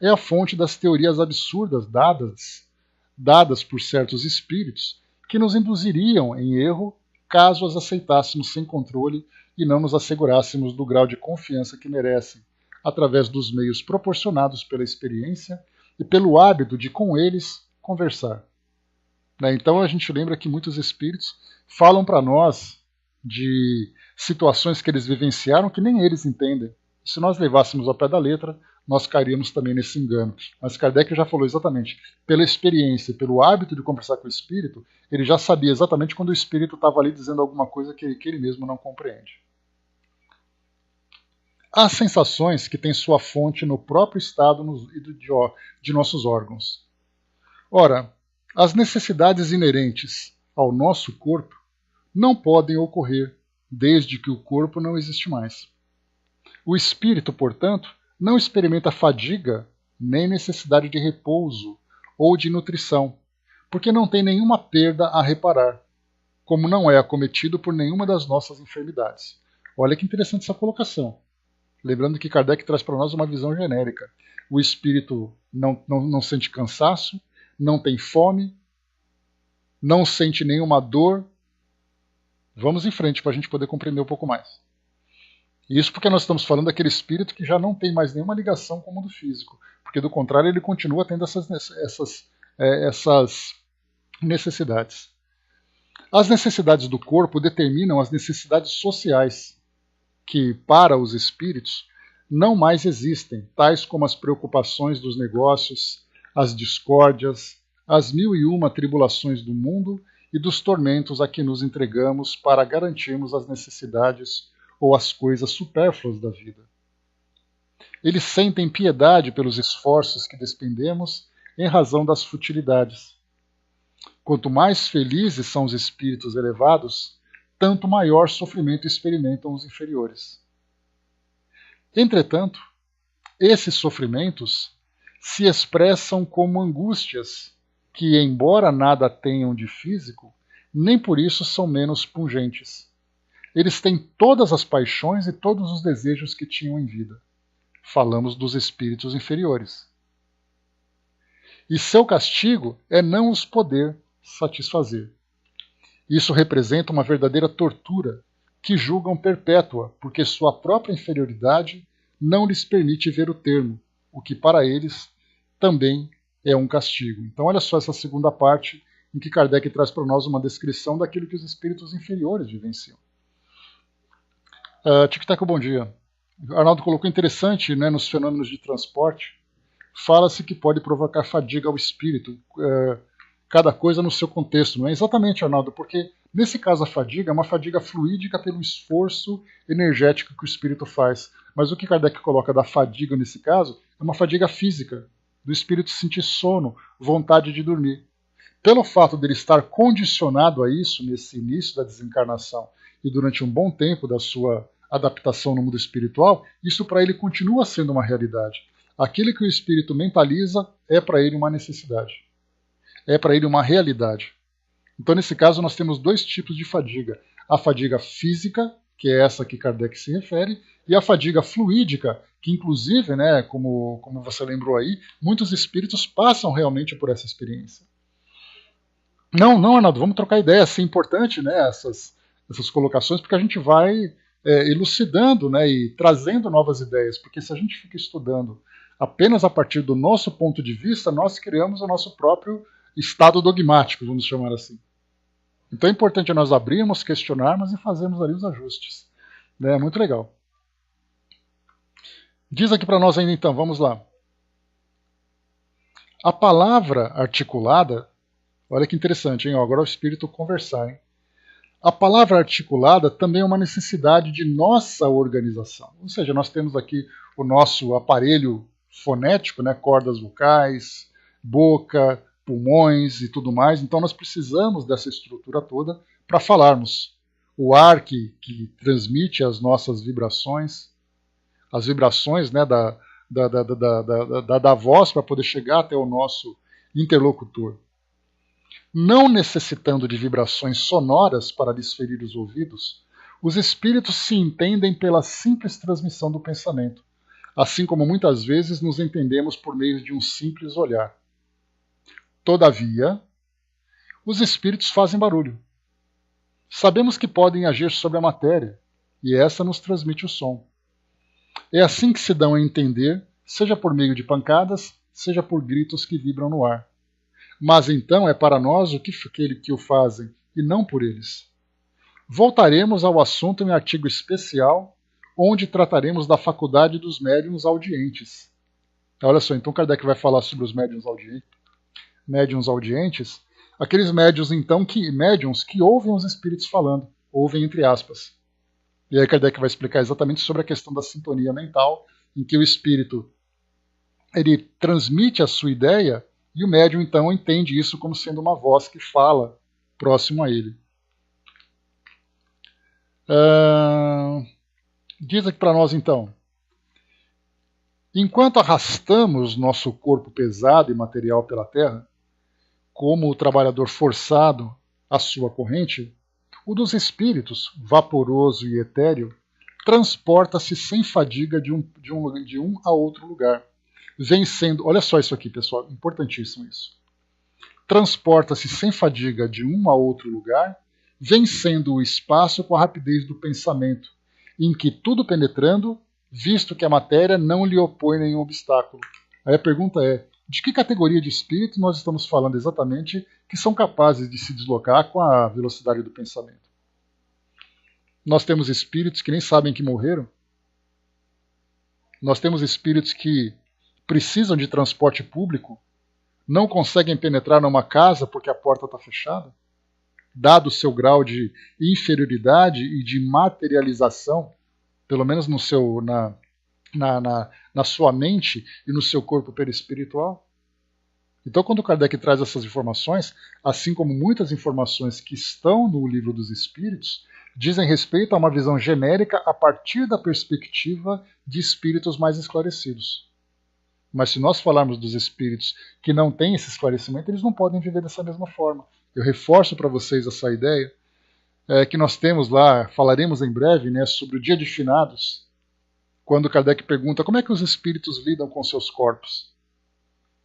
é a fonte das teorias absurdas dadas por certos espíritos que nos induziriam em erro caso as aceitássemos sem controle e não nos assegurássemos do grau de confiança que merecem, através dos meios proporcionados pela experiência e pelo hábito de com eles conversar. Então a gente lembra que muitos espíritos falam para nós de situações que eles vivenciaram que nem eles entendem. Se nós levássemos ao pé da letra, nós cairíamos também nesse engano. Mas Kardec já falou exatamente, pela experiência, pelo hábito de conversar com o espírito, ele já sabia exatamente quando o espírito estava ali dizendo alguma coisa que ele mesmo não compreende. Há sensações que têm sua fonte no próprio estado de nossos órgãos. Ora, as necessidades inerentes ao nosso corpo não podem ocorrer desde que o corpo não existe mais. O espírito, portanto, não experimenta fadiga nem necessidade de repouso ou de nutrição, porque não tem nenhuma perda a reparar, como não é acometido por nenhuma das nossas enfermidades. Olha que interessante essa colocação. Lembrando que Kardec traz para nós uma visão genérica. O espírito não sente cansaço, não tem fome, não sente nenhuma dor. Vamos em frente para a gente poder compreender um pouco mais. Isso porque nós estamos falando daquele espírito que já não tem mais nenhuma ligação com o mundo físico, porque do contrário ele continua tendo essas necessidades. As necessidades do corpo determinam as necessidades sociais, que para os espíritos não mais existem, tais como as preocupações dos negócios, as discórdias, as 1001 tribulações do mundo e dos tormentos a que nos entregamos para garantirmos as necessidades ou as coisas supérfluas da vida. Eles sentem piedade pelos esforços que despendemos em razão das futilidades. Quanto mais felizes são os espíritos elevados, tanto maior sofrimento experimentam os inferiores. Entretanto, esses sofrimentos se expressam como angústias que, embora nada tenham de físico, nem por isso são menos pungentes. Eles têm todas as paixões e todos os desejos que tinham em vida. Falamos dos espíritos inferiores. E seu castigo é não os poder satisfazer. Isso representa uma verdadeira tortura, que julgam perpétua, porque sua própria inferioridade não lhes permite ver o termo, o que para eles também é um castigo. Então olha só essa segunda parte, em que Kardec traz para nós uma descrição daquilo que os espíritos inferiores vivenciam. Tic-tac, bom dia. Arnaldo colocou interessante, né, nos fenômenos de transporte, fala-se que pode provocar fadiga ao espírito, cada coisa no seu contexto. Não é exatamente, Arnaldo, porque nesse caso a fadiga é uma fadiga fluídica pelo esforço energético que o espírito faz. Mas o que Kardec coloca da fadiga nesse caso é uma fadiga física, do espírito sentir sono, vontade de dormir. Pelo fato dele estar condicionado a isso nesse início da desencarnação e durante um bom tempo da sua adaptação no mundo espiritual, isso para ele continua sendo uma realidade. Aquilo que o espírito mentaliza é para ele uma necessidade. É para ele uma realidade. Então, nesse caso, nós temos dois tipos de fadiga. A fadiga física, que é essa que Kardec se refere, e a fadiga fluídica, que inclusive, né, como você lembrou aí, muitos espíritos passam realmente por essa experiência. Não, Arnaldo, vamos trocar ideia. É importante, né, essas colocações, porque a gente vai elucidando, né, e trazendo novas ideias. Porque se a gente fica estudando apenas a partir do nosso ponto de vista, nós criamos o nosso próprio estado dogmático, vamos chamar assim. Então é importante nós abrirmos, questionarmos e fazermos ali os ajustes. É muito legal. Diz aqui para nós ainda então, vamos lá. A palavra articulada, olha que interessante, hein? Agora o espírito conversar, hein? A palavra articulada também é uma necessidade de nossa organização. Ou seja, nós temos aqui o nosso aparelho fonético, né? Cordas vocais, boca, pulmões e tudo mais. Então nós precisamos dessa estrutura toda para falarmos. O ar que transmite as nossas vibrações, as vibrações, né, da voz para poder chegar até o nosso interlocutor. Não necessitando de vibrações sonoras para lhes ferir os ouvidos, os espíritos se entendem pela simples transmissão do pensamento, assim como muitas vezes nos entendemos por meio de um simples olhar. Todavia, os espíritos fazem barulho. Sabemos que podem agir sobre a matéria, e essa nos transmite o som. É assim que se dão a entender, seja por meio de pancadas, seja por gritos que vibram no ar. Mas então é para nós o que o fazem, e não por eles. Voltaremos ao assunto em artigo especial, onde trataremos da faculdade dos médiuns audientes. Olha só, então Kardec vai falar sobre os médiuns audientes, aqueles médiuns então médiuns que ouvem os espíritos falando, ouvem entre aspas. E aí Kardec vai explicar exatamente sobre a questão da sintonia mental, em que o espírito ele transmite a sua ideia e o médium então entende isso como sendo uma voz que fala próximo a ele. Diz aqui para nós então: enquanto arrastamos nosso corpo pesado e material pela terra, como o trabalhador forçado à sua corrente, o dos espíritos, vaporoso e etéreo, transporta-se sem fadiga de um a outro lugar, vencendo. Olha só isso aqui, pessoal, importantíssimo isso. Transporta-se sem fadiga de um a outro lugar, vencendo o espaço com a rapidez do pensamento, em que tudo penetrando, visto que a matéria não lhe opõe nenhum obstáculo. Aí a pergunta é: de que categoria de espírito nós estamos falando exatamente que são capazes de se deslocar com a velocidade do pensamento? Nós temos espíritos que nem sabem que morreram. Nós temos espíritos que precisam de transporte público, não conseguem penetrar numa casa porque a porta está fechada, dado o seu grau de inferioridade e de materialização, pelo menos no seu, na sua mente e no seu corpo perispiritual. Então, quando Kardec traz essas informações, assim como muitas informações que estão no Livro dos Espíritos, dizem respeito a uma visão genérica a partir da perspectiva de espíritos mais esclarecidos. Mas se nós falarmos dos espíritos que não têm esse esclarecimento, eles não podem viver dessa mesma forma. Eu reforço para vocês essa ideia, que nós temos lá, falaremos em breve, né, sobre o Dia de Finados, quando Kardec pergunta como é que os espíritos lidam com seus corpos.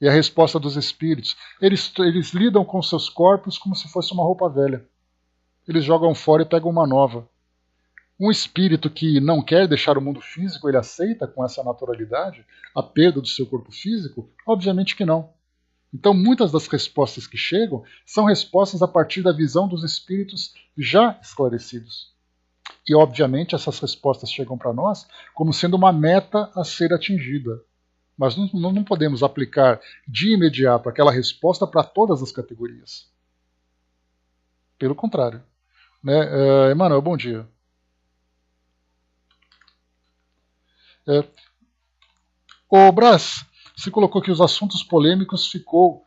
E a resposta dos espíritos: eles lidam com seus corpos como se fosse uma roupa velha. Eles jogam fora e pegam uma nova. Um espírito que não quer deixar o mundo físico, ele aceita com essa naturalidade a perda do seu corpo físico? Obviamente que não. Então, muitas das respostas que chegam são respostas a partir da visão dos espíritos já esclarecidos. E, obviamente, essas respostas chegam para nós como sendo uma meta a ser atingida. Mas não podemos aplicar de imediato aquela resposta para todas as categorias. Pelo contrário. Né? Emanuel, bom dia. O Brás, você colocou que os assuntos polêmicos ficou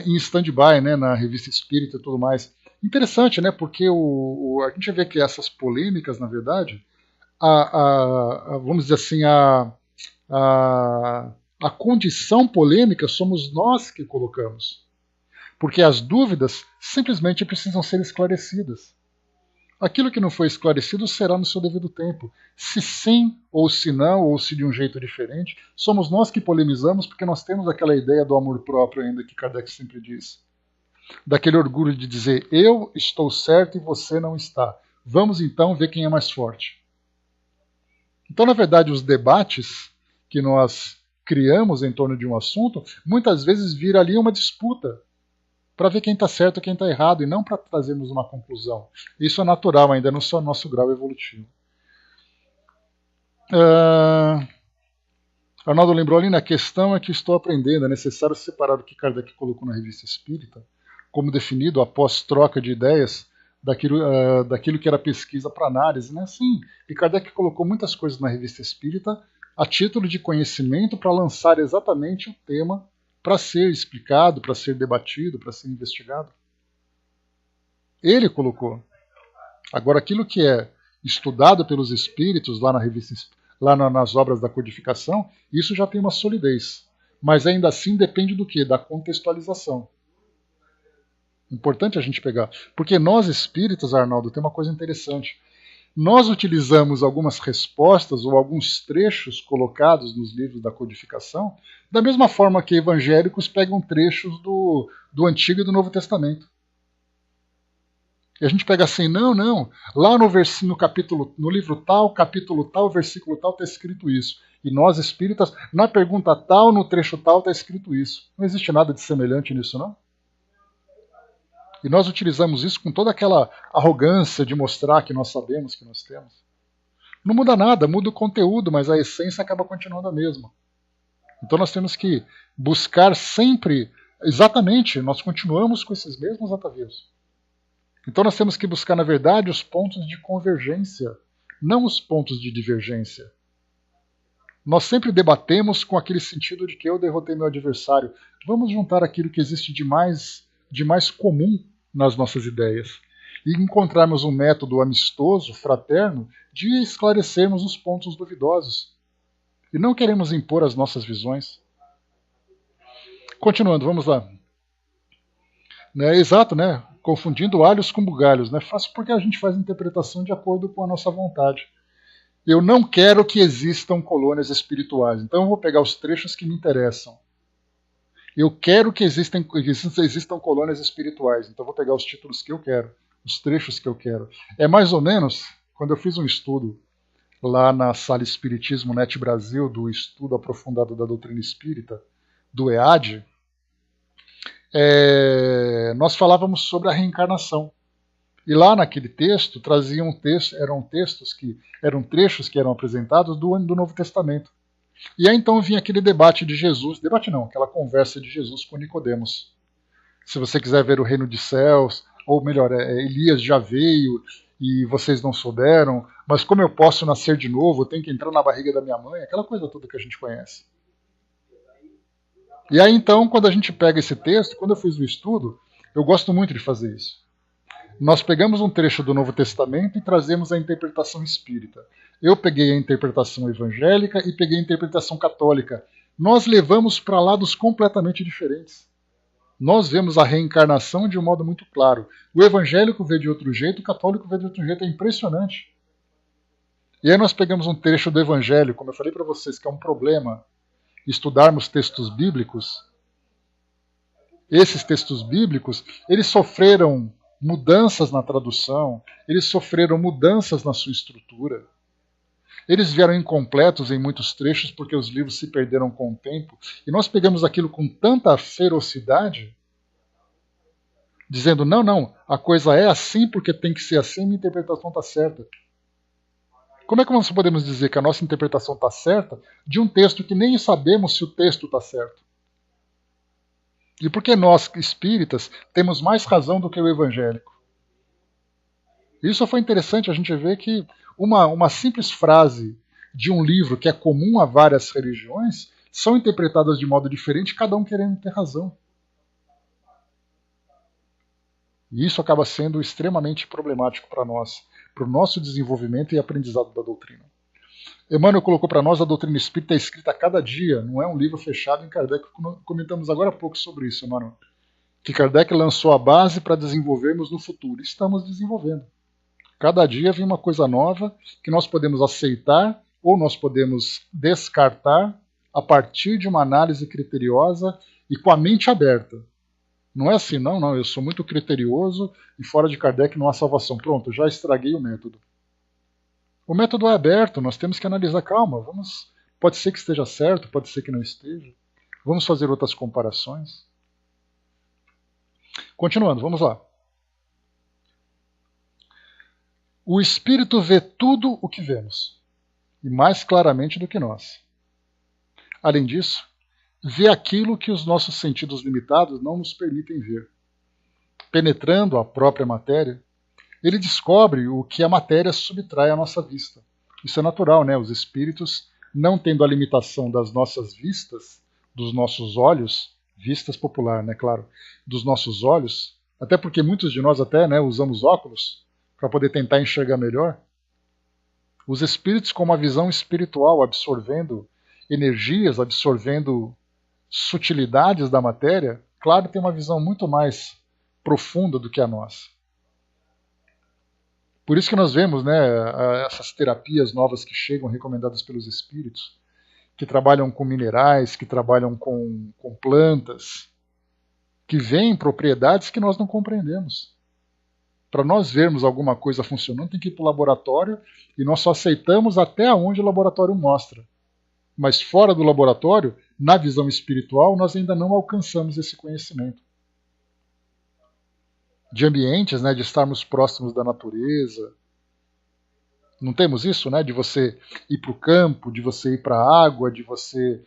em stand-by, né, na Revista Espírita e tudo mais. Interessante, né, porque a gente vê que essas polêmicas, na verdade, vamos dizer assim, a condição polêmica somos nós que colocamos. Porque as dúvidas simplesmente precisam ser esclarecidas. Aquilo que não foi esclarecido será no seu devido tempo. Se sim, ou se não, ou se de um jeito diferente, somos nós que polemizamos porque nós temos aquela ideia do amor próprio ainda que Kardec sempre diz. Daquele orgulho de dizer, eu estou certo e você não está. Vamos então ver quem é mais forte. Então, na verdade, os debates que nós criamos em torno de um assunto, muitas vezes vira ali uma disputa para ver quem está certo e quem está errado, e não para trazermos uma conclusão. Isso é natural, ainda no nosso grau evolutivo. Arnaldo lembrou ali, na questão é que estou aprendendo, é necessário separar o que Kardec colocou na Revista Espírita, como definido após troca de ideias, daquilo que era pesquisa para análise. Né? Sim, e Kardec colocou muitas coisas na Revista Espírita a título de conhecimento para lançar exatamente o tema para ser explicado, para ser debatido, para ser investigado. Ele colocou. Agora, aquilo que é estudado pelos espíritos lá na revista, lá nas obras da codificação, isso já tem uma solidez. Mas ainda assim depende do quê? Da contextualização. Importante a gente pegar. Porque nós espíritas, Arnaldo, tem uma coisa interessante. Nós utilizamos algumas respostas ou alguns trechos colocados nos livros da codificação, da mesma forma que evangélicos pegam trechos do Antigo e do Novo Testamento. E a gente pega assim, não, lá no capítulo, no livro tal, capítulo tal, versículo tal, está escrito isso. E nós espíritas, na pergunta tal, no trecho tal, está escrito isso. Não existe nada de semelhante nisso, não? E nós utilizamos isso com toda aquela arrogância de mostrar que nós sabemos que nós temos. Não muda nada, muda o conteúdo, mas a essência acaba continuando a mesma. Então nós temos que buscar sempre, exatamente, nós continuamos com esses mesmos atavios. Então nós temos que buscar, na verdade, os pontos de convergência, não os pontos de divergência. Nós sempre debatemos com aquele sentido de que eu derrotei meu adversário. Vamos juntar aquilo que existe de mais comum nas nossas ideias e encontrarmos um método amistoso, fraterno, de esclarecermos os pontos duvidosos. E não queremos impor as nossas visões. Continuando, vamos lá. Exato, né? Confundindo alhos com bugalhos. Né? Fácil porque a gente faz interpretação de acordo com a nossa vontade. Eu não quero que existam colônias espirituais, então eu vou pegar os trechos que me interessam. Eu quero que existam colônias espirituais, então eu vou pegar os títulos que eu quero, os trechos que eu quero. É mais ou menos, quando eu fiz um estudo lá na Sala Espiritismo Net Brasil, do Estudo Aprofundado da Doutrina Espírita, do EAD, nós falávamos sobre a reencarnação. E lá naquele texto, eram trechos que eram apresentados do Novo Testamento. E aí então vinha aquele debate de Jesus, aquela conversa de Jesus com Nicodemos. Se você quiser ver o reino dos céus, ou melhor, Elias já veio e vocês não souberam, mas como eu posso nascer de novo, eu tenho que entrar na barriga da minha mãe, aquela coisa toda que a gente conhece. E aí então, quando a gente pega esse texto, quando eu fiz o estudo, eu gosto muito de fazer isso. Nós pegamos um trecho do Novo Testamento e trazemos a interpretação espírita. Eu peguei a interpretação evangélica e peguei a interpretação católica. Nós levamos para lados completamente diferentes. Nós vemos a reencarnação de um modo muito claro. O evangélico vê de outro jeito, o católico vê de outro jeito. É impressionante. E aí nós pegamos um trecho do evangelho, como eu falei para vocês, que é um problema estudarmos textos bíblicos. Esses textos bíblicos, eles sofreram mudanças na tradução, eles sofreram mudanças na sua estrutura. Eles vieram incompletos em muitos trechos porque os livros se perderam com o tempo. E nós pegamos aquilo com tanta ferocidade, dizendo, não, a coisa é assim porque tem que ser assim, minha interpretação está certa. Como é que nós podemos dizer que a nossa interpretação está certa de um texto que nem sabemos se o texto está certo? E por que nós, espíritas, temos mais razão do que o evangélico? Isso foi interessante a gente ver que uma simples frase de um livro que é comum a várias religiões são interpretadas de modo diferente, cada um querendo ter razão. E isso acaba sendo extremamente problemático para nós, para o nosso desenvolvimento e aprendizado da doutrina. Emmanuel colocou para nós a doutrina espírita é escrita a cada dia, não é um livro fechado em Kardec. Comentamos agora há pouco sobre isso, Emmanuel. Que Kardec lançou a base para desenvolvermos no futuro. Estamos desenvolvendo. Cada dia vem uma coisa nova que nós podemos aceitar ou nós podemos descartar a partir de uma análise criteriosa e com a mente aberta. Não é assim, não, eu sou muito criterioso e fora de Kardec não há salvação. Pronto, já estraguei o método. O método é aberto, nós temos que analisar, calma, pode ser que esteja certo, pode ser que não esteja. Vamos fazer outras comparações. Continuando, vamos lá. O espírito vê tudo o que vemos, e mais claramente do que nós. Além disso, vê aquilo que os nossos sentidos limitados não nos permitem ver. Penetrando a própria matéria, ele descobre o que a matéria subtrai à nossa vista. Isso é natural, né? Os espíritos, não tendo a limitação das nossas vistas, dos nossos olhos, vistas popular, né? Claro, dos nossos olhos, até porque muitos de nós até, né, usamos óculos para poder tentar enxergar melhor. Os espíritos com uma visão espiritual, absorvendo energias, absorvendo sutilidades da matéria, claro, tem uma visão muito mais profunda do que a nossa. Por isso que nós vemos, né, essas terapias novas que chegam, recomendadas pelos espíritos, que trabalham com minerais, que trabalham com plantas, que veem propriedades que nós não compreendemos. Para nós vermos alguma coisa funcionando, tem que ir para o laboratório e nós só aceitamos até onde o laboratório mostra. Mas fora do laboratório, na visão espiritual, nós ainda não alcançamos esse conhecimento. De ambientes, né, de estarmos próximos da natureza. Não temos isso, né, de você ir para o campo, de você ir para a água, de você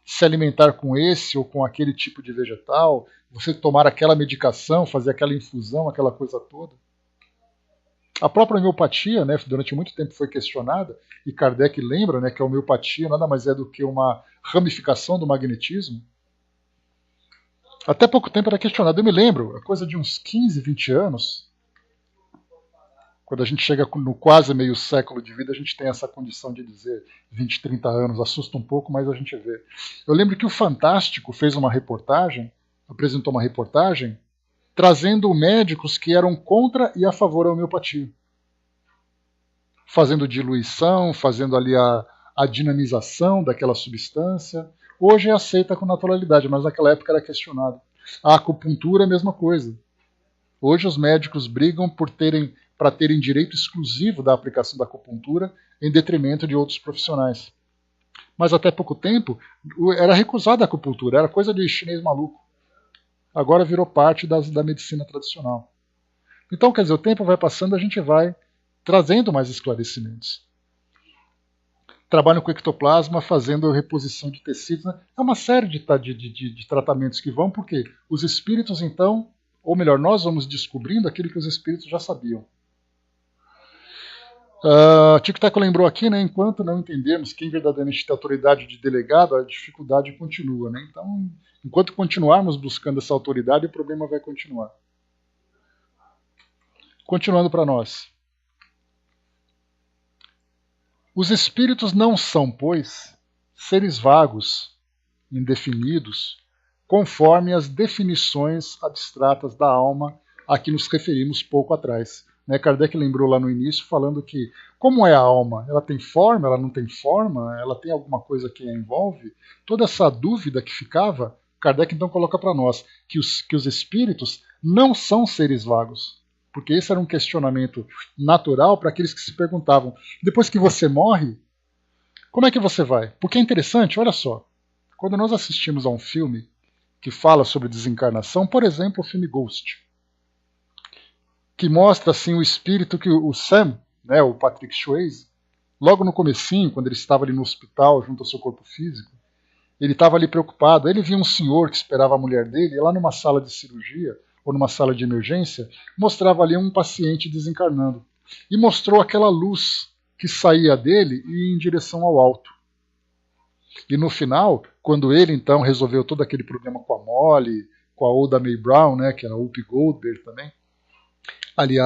se alimentar com esse ou com aquele tipo de vegetal, você tomar aquela medicação, fazer aquela infusão, aquela coisa toda. A própria homeopatia, né, durante muito tempo foi questionada, e Kardec lembra, né, que a homeopatia nada mais é do que uma ramificação do magnetismo. Até pouco tempo era questionado. Eu me lembro, a coisa de uns 15, 20 anos, quando a gente chega no quase meio século de vida, a gente tem essa condição de dizer 20, 30 anos, assusta um pouco, mas a gente vê. Eu lembro que o Fantástico fez uma reportagem, apresentou uma reportagem, trazendo médicos que eram contra e a favor da homeopatia. Fazendo diluição, fazendo ali a dinamização daquela substância. Hoje é aceita com naturalidade, mas naquela época era questionado. A acupuntura é a mesma coisa. Hoje os médicos brigam para terem direito exclusivo da aplicação da acupuntura em detrimento de outros profissionais. Mas até pouco tempo era recusada a acupuntura, era coisa de chinês maluco. Agora virou parte da medicina tradicional. Então, quer dizer, o tempo vai passando, a gente vai trazendo mais esclarecimentos. Trabalham com ectoplasma, fazendo reposição de tecidos. Né? É uma série de tratamentos que vão, porque os espíritos, então, ou melhor, nós vamos descobrindo aquilo que os espíritos já sabiam. Tico Teco lembrou aqui, né, enquanto não entendermos quem verdadeiramente tem autoridade de delegado, a dificuldade continua. Né? Então, enquanto continuarmos buscando essa autoridade, o problema vai continuar. Continuando para nós. Os espíritos não são, pois, seres vagos, indefinidos, conforme as definições abstratas da alma a que nos referimos pouco atrás. Né, Kardec lembrou lá no início, falando que, como é a alma? Ela tem forma, ela não tem forma? Ela tem alguma coisa que a envolve? Toda essa dúvida que ficava, Kardec então coloca para nós que os espíritos não são seres vagos, porque esse era um questionamento natural para aqueles que se perguntavam, depois que você morre, como é que você vai? Porque é interessante, olha só, quando nós assistimos a um filme que fala sobre desencarnação, por exemplo, o filme Ghost, que mostra assim o espírito que o Sam, né, o Patrick Swayze, logo no comecinho, quando ele estava ali no hospital junto ao seu corpo físico, ele estava ali preocupado. Ele viu um senhor que esperava a mulher dele, e lá numa sala de cirurgia ou numa sala de emergência, mostrava ali um paciente desencarnando. E mostrou aquela luz que saía dele e ia em direção ao alto. E no final, quando ele então resolveu todo aquele problema com a Molly, com a Oda Mae Brown, né, que é a Whoopi Goldberg também, ali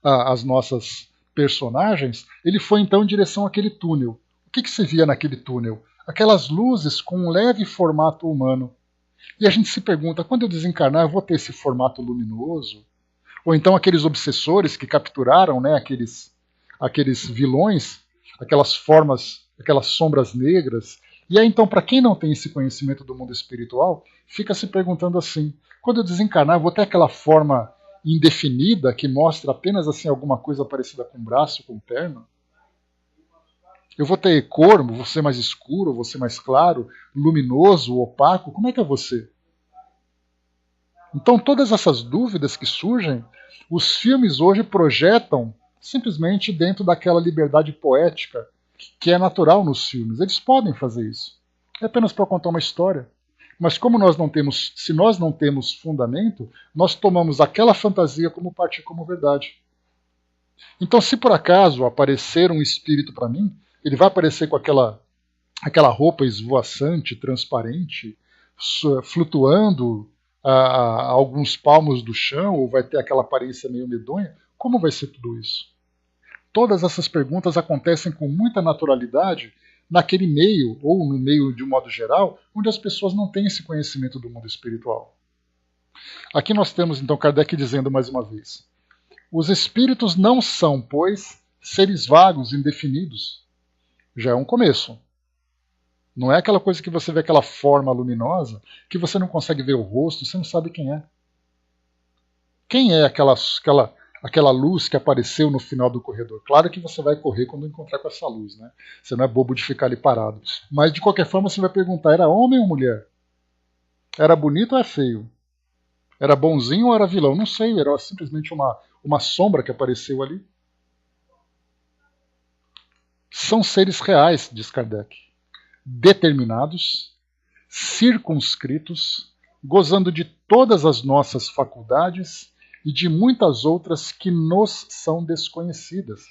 as nossas personagens, ele foi então em direção àquele túnel. O que se via naquele túnel? Aquelas luzes com um leve formato humano. E a gente se pergunta, quando eu desencarnar, eu vou ter esse formato luminoso? Ou então aqueles obsessores que capturaram, né, aqueles vilões, aquelas formas, aquelas sombras negras. E aí então, para quem não tem esse conhecimento do mundo espiritual, fica se perguntando assim, quando eu desencarnar, eu vou ter aquela forma indefinida que mostra apenas assim alguma coisa parecida com braço, com perna? Eu vou ter cor, vou ser mais escuro, vou ser mais claro, luminoso, opaco? Como é que eu vou ser? Então, todas essas dúvidas que surgem, os filmes hoje projetam simplesmente dentro daquela liberdade poética que é natural nos filmes. Eles podem fazer isso. É apenas para contar uma história. Mas como nós não temos, se nós não temos fundamento, nós tomamos aquela fantasia como parte como verdade. Então, se por acaso aparecer um espírito para mim, ele vai aparecer com aquela roupa esvoaçante, transparente, flutuando a alguns palmos do chão, ou vai ter aquela aparência meio medonha? Como vai ser tudo isso? Todas essas perguntas acontecem com muita naturalidade naquele meio, ou no meio de um modo geral, onde as pessoas não têm esse conhecimento do mundo espiritual. Aqui nós temos então Kardec dizendo mais uma vez: os espíritos não são, pois, seres vagos, indefinidos. Já é um começo. Não é aquela coisa que você vê aquela forma luminosa, que você não consegue ver o rosto, você não sabe quem é. Quem é aquela luz que apareceu no final do corredor? Claro que você vai correr quando encontrar com essa luz, né? Você não é bobo de ficar ali parado. Mas de qualquer forma você vai perguntar, era homem ou mulher? Era bonito ou é feio? Era bonzinho ou era vilão? Não sei, era simplesmente uma sombra que apareceu ali. São seres reais, diz Kardec, determinados, circunscritos, gozando de todas as nossas faculdades e de muitas outras que nos são desconhecidas,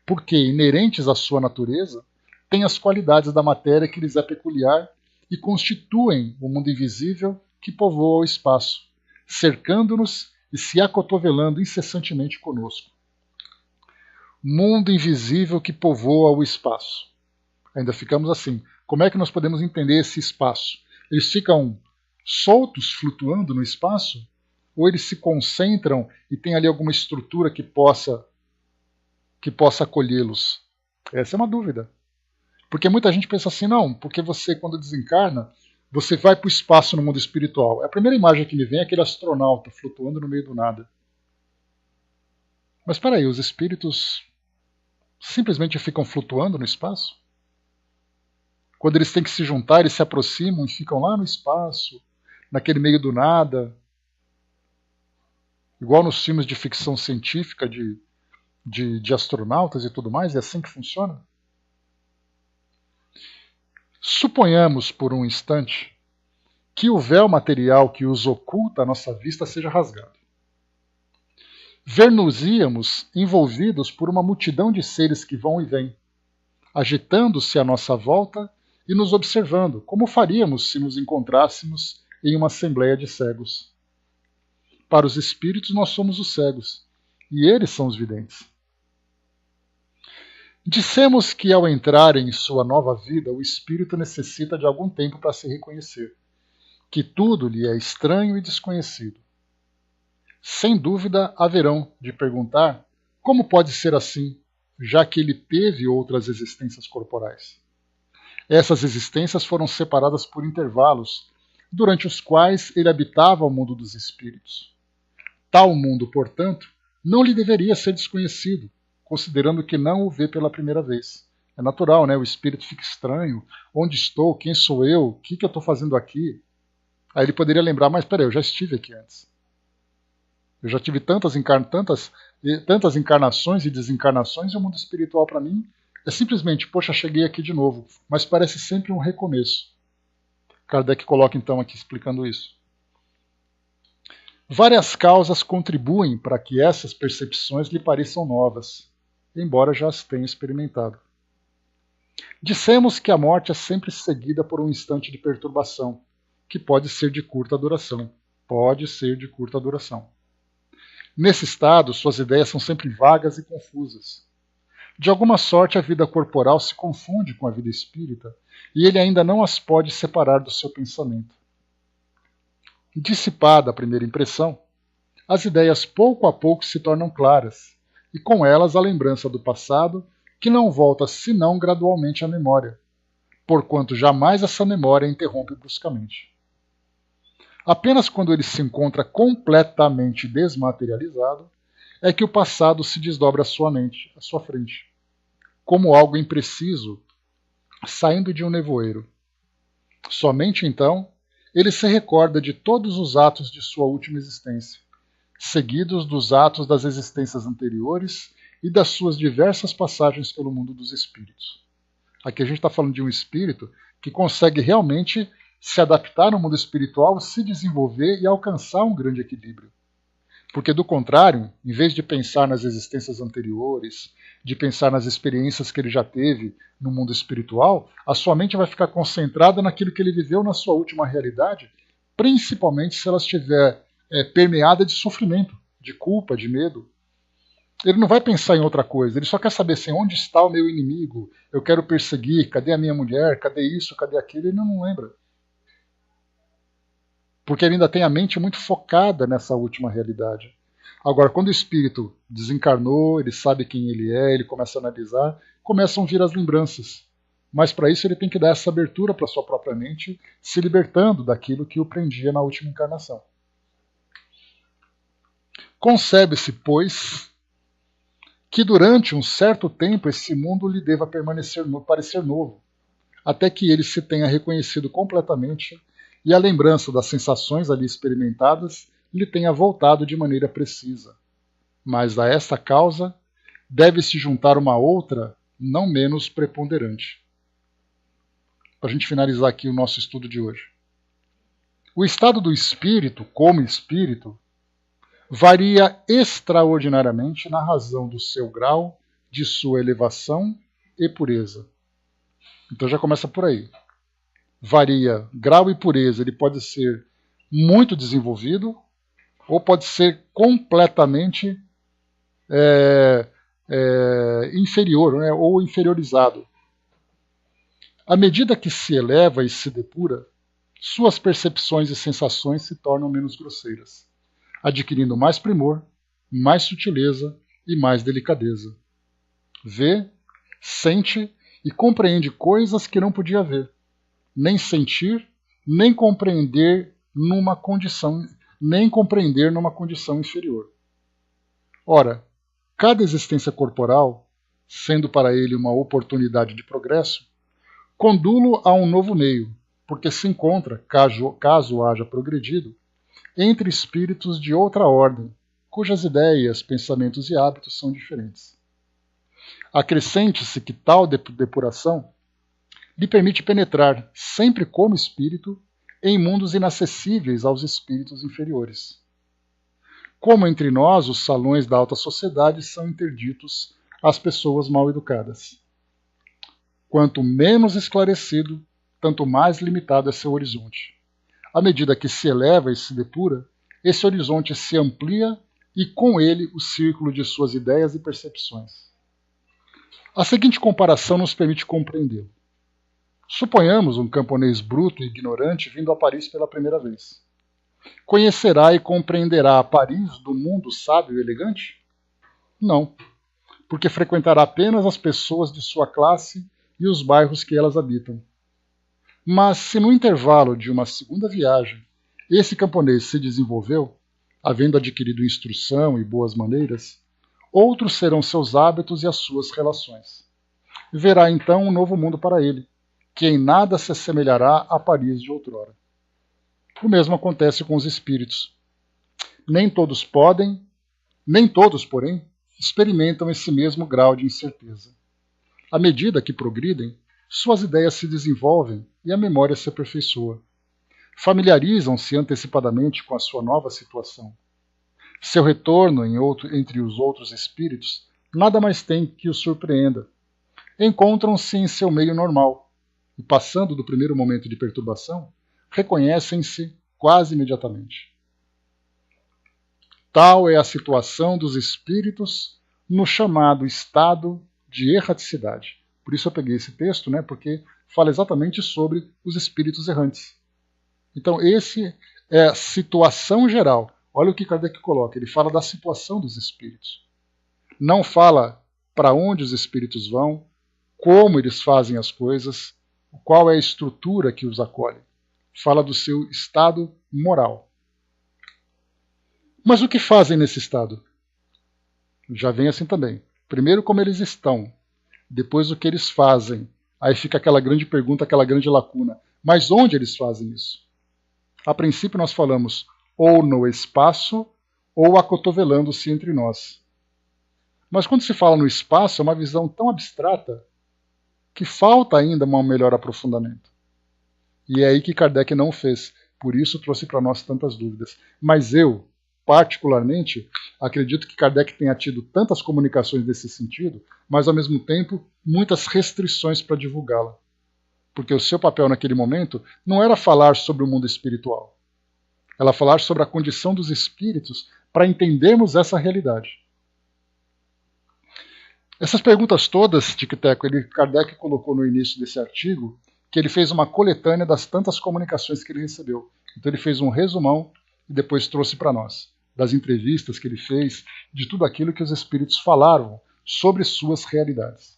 porque, inerentes à sua natureza, têm as qualidades da matéria que lhes é peculiar e constituem o mundo invisível que povoa o espaço, cercando-nos e se acotovelando incessantemente conosco. Mundo invisível que povoa o espaço. Ainda ficamos assim. Como é que nós podemos entender esse espaço? Eles ficam soltos, flutuando no espaço? Ou eles se concentram e tem ali alguma estrutura que possa acolhê-los? Essa é uma dúvida. Porque muita gente pensa assim, não, porque você, quando desencarna, você vai para o espaço no mundo espiritual. A primeira imagem que me vem é aquele astronauta flutuando no meio do nada. Mas espera aí, os espíritos simplesmente ficam flutuando no espaço? Quando eles têm que se juntar, eles se aproximam e ficam lá no espaço, naquele meio do nada, igual nos filmes de ficção científica de astronautas e tudo mais, é assim que funciona? Suponhamos por um instante que o véu material que os oculta à nossa vista seja rasgado. Ver-nos-íamos envolvidos por uma multidão de seres que vão e vêm, agitando-se à nossa volta e nos observando, como faríamos se nos encontrássemos em uma assembleia de cegos. Para os espíritos nós somos os cegos, e eles são os videntes. Dissemos que ao entrar em sua nova vida, o espírito necessita de algum tempo para se reconhecer, que tudo lhe é estranho e desconhecido. Sem dúvida haverão de perguntar como pode ser assim, já que ele teve outras existências corporais. Essas existências foram separadas por intervalos, durante os quais ele habitava o mundo dos espíritos. Tal mundo, portanto, não lhe deveria ser desconhecido, considerando que não o vê pela primeira vez. É natural, né? O espírito fica estranho. Onde estou? Quem sou eu? O que eu estou fazendo aqui? Aí ele poderia lembrar, mas peraí, eu já estive aqui antes. Eu já tive tantas encarnações e desencarnações, e o mundo espiritual para mim é simplesmente, poxa, cheguei aqui de novo. Mas parece sempre um recomeço. Kardec coloca então aqui explicando isso. Várias causas contribuem para que essas percepções lhe pareçam novas, embora já as tenha experimentado. Dissemos que a morte é sempre seguida por um instante de perturbação, que pode ser de curta duração. Pode ser de curta duração. Nesse estado, suas ideias são sempre vagas e confusas. De alguma sorte, a vida corporal se confunde com a vida espírita, e ele ainda não as pode separar do seu pensamento. Dissipada a primeira impressão, as ideias pouco a pouco se tornam claras, e com elas a lembrança do passado, que não volta senão gradualmente à memória, porquanto jamais essa memória interrompe bruscamente. Apenas quando ele se encontra completamente desmaterializado é que o passado se desdobra à sua mente, à sua frente, como algo impreciso saindo de um nevoeiro. Somente então ele se recorda de todos os atos de sua última existência, seguidos dos atos das existências anteriores e das suas diversas passagens pelo mundo dos espíritos. Aqui a gente está falando de um espírito que consegue realmente se adaptar no mundo espiritual, se desenvolver e alcançar um grande equilíbrio. Porque, do contrário, em vez de pensar nas existências anteriores, de pensar nas experiências que ele já teve no mundo espiritual, a sua mente vai ficar concentrada naquilo que ele viveu na sua última realidade, principalmente se ela estiver permeada de sofrimento, de culpa, de medo. Ele não vai pensar em outra coisa, ele só quer saber assim, onde está o meu inimigo, eu quero perseguir, cadê a minha mulher, cadê isso, cadê aquilo, ele não lembra. Porque ele ainda tem a mente muito focada nessa última realidade. Agora, quando o espírito desencarnou, ele sabe quem ele é, ele começa a analisar, começam a vir as lembranças. Mas para isso ele tem que dar essa abertura para a sua própria mente, se libertando daquilo que o prendia na última encarnação. Concebe-se, pois, que durante um certo tempo esse mundo lhe deva parecer novo, até que ele se tenha reconhecido completamente e a lembrança das sensações ali experimentadas lhe tenha voltado de maneira precisa. Mas a esta causa deve-se juntar uma outra, não menos preponderante. Para a gente finalizar aqui o nosso estudo de hoje. O estado do espírito, como espírito, varia extraordinariamente na razão do seu grau, de sua elevação e pureza. Então já começa por aí. Varia grau e pureza, ele pode ser muito desenvolvido ou pode ser completamente inferior, né, ou inferiorizado. À medida que se eleva e se depura, suas percepções e sensações se tornam menos grosseiras, adquirindo mais primor, mais sutileza e mais delicadeza. Vê, sente e compreende coisas que não podia ver, nem sentir, nem compreender numa condição inferior. Ora, cada existência corporal, sendo para ele uma oportunidade de progresso, condulo a um novo meio, porque se encontra, caso haja progredido, entre espíritos de outra ordem, cujas ideias, pensamentos e hábitos são diferentes. Acrescente-se que tal depuração lhe permite penetrar, sempre como espírito, em mundos inacessíveis aos espíritos inferiores. Como entre nós, os salões da alta sociedade são interditos às pessoas mal educadas. Quanto menos esclarecido, tanto mais limitado é seu horizonte. À medida que se eleva e se depura, esse horizonte se amplia e com ele o círculo de suas ideias e percepções. A seguinte comparação nos permite compreendê-lo. Suponhamos um camponês bruto e ignorante vindo a Paris pela primeira vez. Conhecerá e compreenderá a Paris do mundo sábio e elegante? Não, porque frequentará apenas as pessoas de sua classe e os bairros que elas habitam. Mas se no intervalo de uma segunda viagem esse camponês se desenvolveu, havendo adquirido instrução e boas maneiras, outros serão seus hábitos e as suas relações. Verá então um novo mundo para ele, que em nada se assemelhará a Paris de outrora. O mesmo acontece com os espíritos. Nem todos, porém, experimentam esse mesmo grau de incerteza. À medida que progridem, suas ideias se desenvolvem e a memória se aperfeiçoa. Familiarizam-se antecipadamente com a sua nova situação. Seu retorno entre os outros espíritos nada mais tem que os surpreenda. Encontram-se em seu meio normal e, passando do primeiro momento de perturbação, reconhecem-se quase imediatamente. Tal é a situação dos espíritos no chamado estado de erraticidade. Por isso eu peguei esse texto, porque fala exatamente sobre os espíritos errantes. Então, esse é a situação geral. Olha o que Kardec coloca. Ele fala da situação dos espíritos. Não fala para onde os espíritos vão, como eles fazem as coisas, qual é a estrutura que os acolhe. Fala do seu estado moral. Mas o que fazem nesse estado? Já vem assim também. Primeiro, como eles estão. Depois, o que eles fazem. Aí fica aquela grande pergunta, aquela grande lacuna. Mas onde eles fazem isso? A princípio, nós falamos ou no espaço ou acotovelando-se entre nós. Mas quando se fala no espaço, é uma visão tão abstrata que falta ainda um melhor aprofundamento. E é aí que Kardec não fez. Por isso trouxe para nós tantas dúvidas. Mas eu, particularmente, acredito que Kardec tenha tido tantas comunicações nesse sentido, mas ao mesmo tempo muitas restrições para divulgá-la. Porque o seu papel naquele momento não era falar sobre o mundo espiritual. Ela falar sobre a condição dos espíritos para entendermos essa realidade. Essas perguntas todas, Tic-Teco, Kardec colocou no início desse artigo que ele fez uma coletânea das tantas comunicações que ele recebeu. Então ele fez um resumão e depois trouxe para nós, das entrevistas que ele fez, de tudo aquilo que os espíritos falaram sobre suas realidades.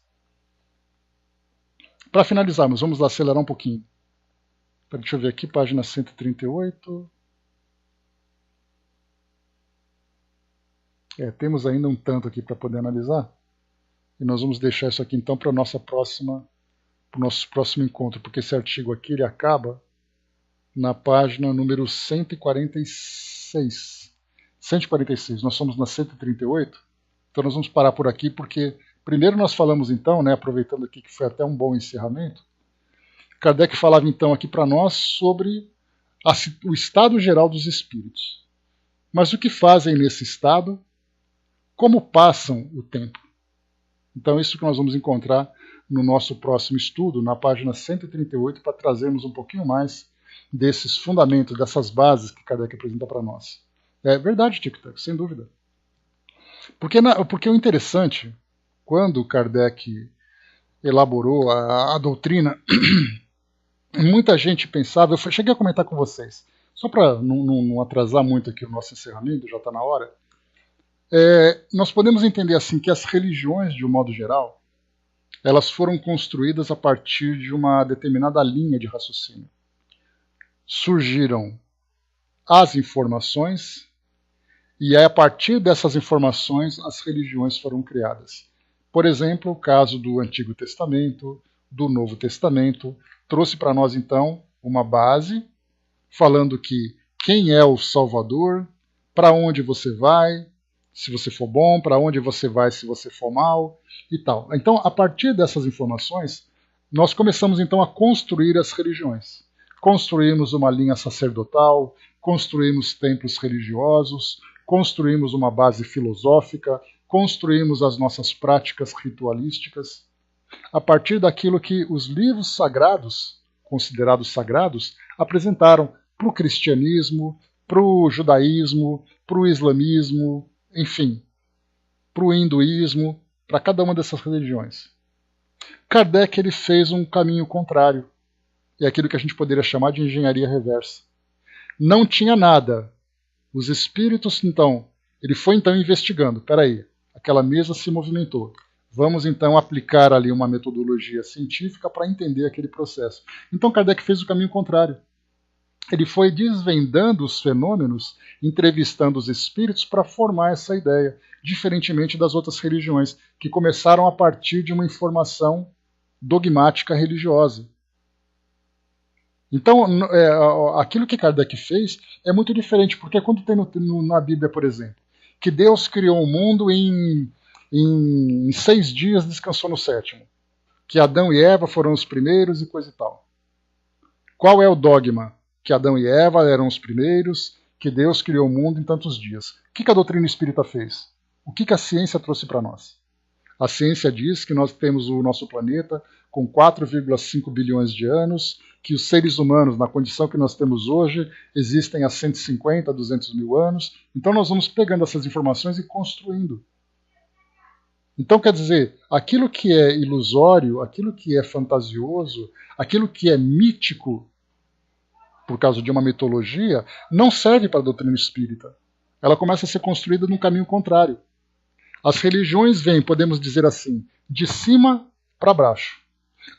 Para finalizarmos, vamos lá acelerar um pouquinho. Deixa eu ver aqui, página 138. Temos ainda um tanto aqui para poder analisar. E nós vamos deixar isso aqui então para o nosso próximo encontro, porque esse artigo aqui ele acaba na página número 146. 146, nós somos na 138, então nós vamos parar por aqui, porque primeiro nós falamos então, aproveitando aqui que foi até um bom encerramento, Kardec falava então aqui para nós sobre o estado geral dos espíritos. Mas o que fazem nesse estado? Como passam o tempo? Então, isso que nós vamos encontrar no nosso próximo estudo, na página 138, para trazermos um pouquinho mais desses fundamentos, dessas bases que Kardec apresenta para nós. É verdade, Tic-Tac, sem dúvida. Porque o interessante, quando Kardec elaborou a doutrina, muita gente pensava, eu cheguei a comentar com vocês, só para não atrasar muito aqui o nosso encerramento, já está na hora, nós podemos entender assim que as religiões, de um modo geral, elas foram construídas a partir de uma determinada linha de raciocínio. Surgiram as informações e aí, a partir dessas informações as religiões foram criadas. Por exemplo, o caso do Antigo Testamento, do Novo Testamento, trouxe para nós então uma base falando que quem é o Salvador, para onde você vai, se você for bom, para onde você vai se você for mal e tal. Então, a partir dessas informações, nós começamos então a construir as religiões. Construímos uma linha sacerdotal, construímos templos religiosos, construímos uma base filosófica, construímos as nossas práticas ritualísticas, a partir daquilo que os livros sagrados, considerados sagrados, apresentaram para o cristianismo, para o judaísmo, para o islamismo, enfim, para o hinduísmo, para cada uma dessas religiões. Kardec ele fez um caminho contrário, é aquilo que a gente poderia chamar de engenharia reversa. Não tinha nada. Os espíritos, então, ele foi então investigando. Espera aí, aquela mesa se movimentou. Vamos então aplicar ali uma metodologia científica para entender aquele processo. Então Kardec fez o caminho contrário. Ele foi desvendando os fenômenos, entrevistando os espíritos para formar essa ideia, diferentemente das outras religiões, que começaram a partir de uma informação dogmática religiosa. Então, aquilo que Kardec fez é muito diferente, porque quando tem na Bíblia, por exemplo, que Deus criou o mundo em 6 dias, descansou no 7º, que Adão e Eva foram os primeiros e coisa e tal. Qual é o dogma? Que Adão e Eva eram os primeiros, que Deus criou o mundo em tantos dias. O que a doutrina espírita fez? O que a ciência trouxe para nós? A ciência diz que nós temos o nosso planeta com 4,5 bilhões de anos, que os seres humanos, na condição que nós temos hoje, existem há 150, 200 mil anos. Então nós vamos pegando essas informações e construindo. Então, quer dizer, aquilo que é ilusório, aquilo que é fantasioso, aquilo que é mítico, por causa de uma mitologia, não serve para a doutrina espírita. Ela começa a ser construída num caminho contrário. As religiões vêm, podemos dizer assim, de cima para baixo.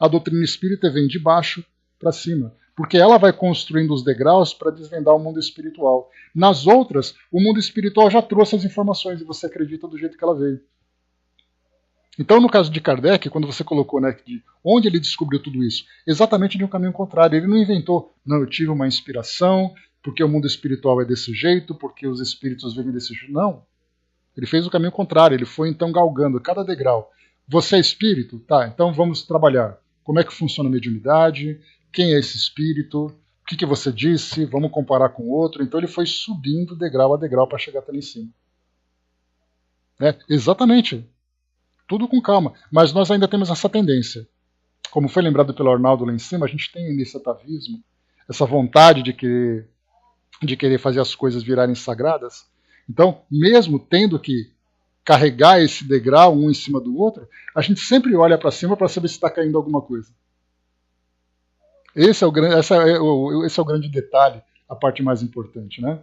A doutrina espírita vem de baixo para cima, porque ela vai construindo os degraus para desvendar o mundo espiritual. Nas outras, o mundo espiritual já trouxe as informações e você acredita do jeito que ela veio. Então, no caso de Kardec, quando você colocou, né, de onde ele descobriu tudo isso, exatamente de um caminho contrário. Ele não inventou, não, eu tive uma inspiração, porque o mundo espiritual é desse jeito, porque os espíritos vivem desse jeito. Não. Ele fez o caminho contrário, ele foi então galgando cada degrau. Você é espírito? Tá, então vamos trabalhar. Como é que funciona a mediunidade? Quem é esse espírito? O que você disse? Vamos comparar com o outro. Então ele foi subindo degrau a degrau para chegar até lá em cima. Exatamente. Tudo com calma, mas nós ainda temos essa tendência. Como foi lembrado pelo Arnaldo lá em cima, a gente tem esse atavismo, essa vontade de querer fazer as coisas virarem sagradas. Então, mesmo tendo que carregar esse degrau um em cima do outro, a gente sempre olha para cima para saber se está caindo alguma coisa. Esse é o grande detalhe, a parte mais importante, né?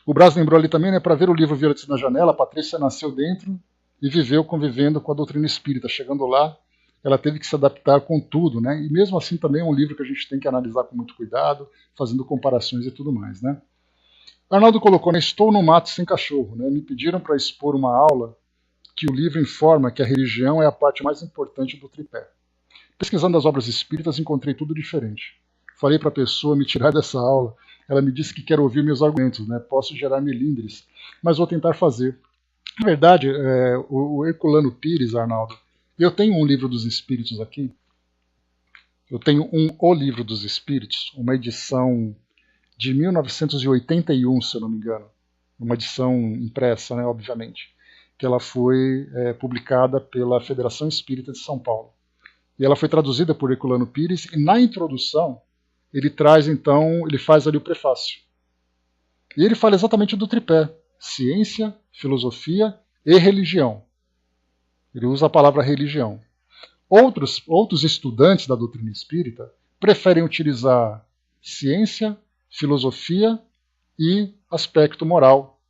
O Braz lembrou ali também, né, para ver o livro Violetas na Janela, a Patrícia nasceu dentro e viveu convivendo com a doutrina espírita. Chegando lá, ela teve que se adaptar com tudo, né? E mesmo assim também é um livro que a gente tem que analisar com muito cuidado, fazendo comparações e tudo mais, né? Arnaldo colocou, né, estou no mato sem cachorro, né? Me pediram para expor uma aula que o livro informa que a religião é a parte mais importante do tripé. Pesquisando as obras espíritas, encontrei tudo diferente. Falei para a pessoa me tirar dessa aula, ela me disse que quer ouvir meus argumentos, né? Posso gerar melindres, mas vou tentar fazer. Na verdade, o Herculano Pires, Arnaldo, eu tenho um livro dos Espíritos aqui. Eu tenho O Livro dos Espíritos, uma edição de 1981, se eu não me engano. Uma edição impressa, né, obviamente. Que ela foi publicada pela Federação Espírita de São Paulo. E ela foi traduzida por Herculano Pires, e na introdução ele traz, então, ele faz ali o prefácio. E ele fala exatamente do tripé: ciência, filosofia e religião. Ele usa a palavra religião. Outros estudantes da doutrina espírita preferem utilizar ciência, filosofia e aspecto moral.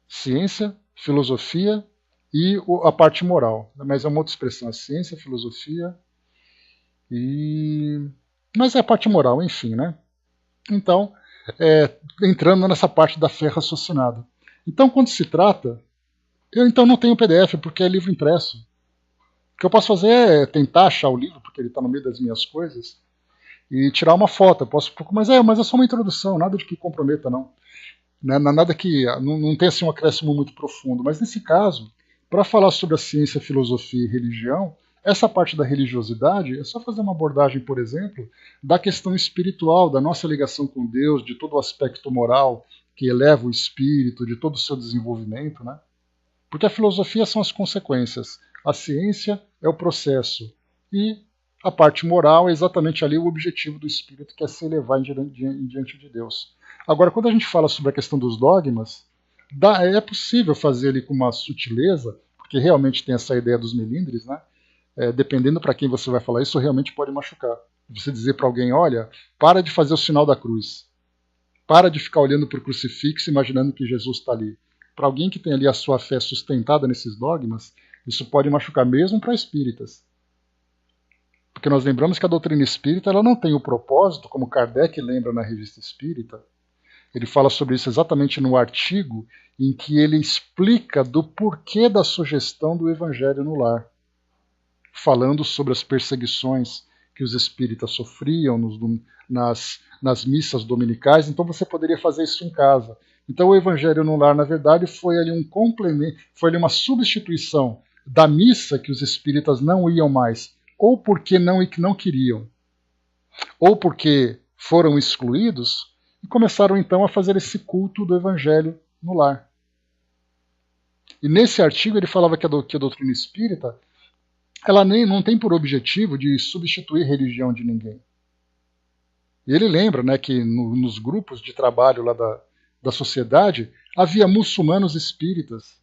Ciência, filosofia e a parte moral. Mas é uma outra expressão, a ciência, filosofia e... Mas é a parte moral, enfim, né? Então, entrando nessa parte da fé raciocinada. Então, quando se trata... Eu então não tenho PDF, porque é livro impresso. O que eu posso fazer é tentar achar o livro, porque ele está no meio das minhas coisas, e tirar uma foto. Eu posso, mas é só uma introdução, nada de que comprometa, não. Nada que... Não tem assim, um acréscimo muito profundo. Mas nesse caso, para falar sobre a ciência, filosofia e religião, essa parte da religiosidade é só fazer uma abordagem, por exemplo, da questão espiritual, da nossa ligação com Deus, de todo o aspecto moral que eleva o espírito, de todo o seu desenvolvimento, né? Porque a filosofia são as consequências, a ciência é o processo e a parte moral é exatamente ali o objetivo do espírito, que é se elevar diante de Deus. Agora, quando a gente fala sobre a questão dos dogmas, é possível fazer ali com uma sutileza, porque realmente tem essa ideia dos melindres, né? Dependendo para quem você vai falar, isso realmente pode machucar. Você dizer para alguém, olha, para de fazer o sinal da cruz. Para de ficar olhando para o crucifixo imaginando que Jesus está ali. Para alguém que tem ali a sua fé sustentada nesses dogmas, Isso pode machucar mesmo para espíritas. Porque nós lembramos que a doutrina espírita ela não tem o propósito, como Kardec lembra na Revista Espírita. Ele fala sobre isso exatamente no artigo em que ele explica do porquê da sugestão do Evangelho no Lar, falando sobre as perseguições que os espíritas sofriam nas missas dominicais. Então você poderia fazer isso em casa. Então o Evangelho no Lar, na verdade, foi ali um complemento, foi ali uma substituição da missa que os espíritas não iam mais, ou porque não queriam, ou porque foram excluídos, e começaram então a fazer esse culto do Evangelho no lar. E nesse artigo ele falava que a doutrina espírita ela não tem por objetivo de substituir religião de ninguém. E ele lembra, né, que nos grupos de trabalho lá da sociedade havia muçulmanos espíritas,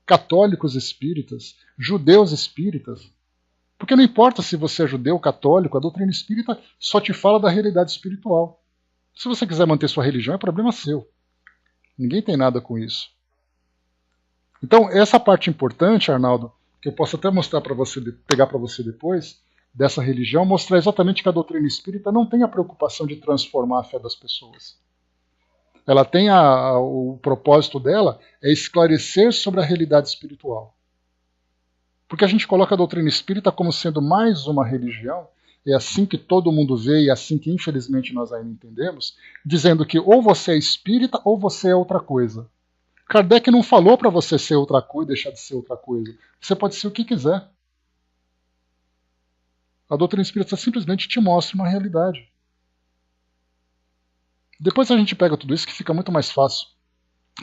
católicos espíritas, judeus espíritas. Porque não importa se você é judeu ou católico, a doutrina espírita só te fala da realidade espiritual. Se você quiser manter sua religião, é problema seu. Ninguém tem nada com isso. Então, essa parte importante, Arnaldo, que eu posso até mostrar para você, pegar para você depois, dessa religião, mostrar exatamente que a doutrina espírita não tem a preocupação de transformar a fé das pessoas. Ela tem o propósito dela é esclarecer sobre a realidade espiritual. Porque a gente coloca a doutrina espírita como sendo mais uma religião, é assim que todo mundo vê e é assim que infelizmente nós ainda entendemos, dizendo que ou você é espírita ou você é outra coisa. Kardec não falou para você ser outra coisa e deixar de ser outra coisa. Você pode ser o que quiser. A doutrina espírita simplesmente te mostra uma realidade. Depois a gente pega tudo isso que fica muito mais fácil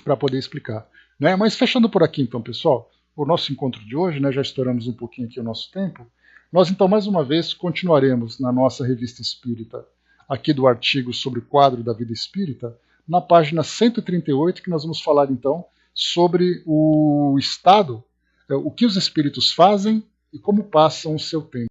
para poder explicar. Né? Mas fechando por aqui então, pessoal, o nosso encontro de hoje, né, já estouramos um pouquinho aqui o nosso tempo, nós então mais uma vez continuaremos na nossa revista espírita, aqui do artigo sobre o quadro da vida espírita, na página 138, que nós vamos falar então sobre o estado, o que os espíritos fazem e como passam o seu tempo.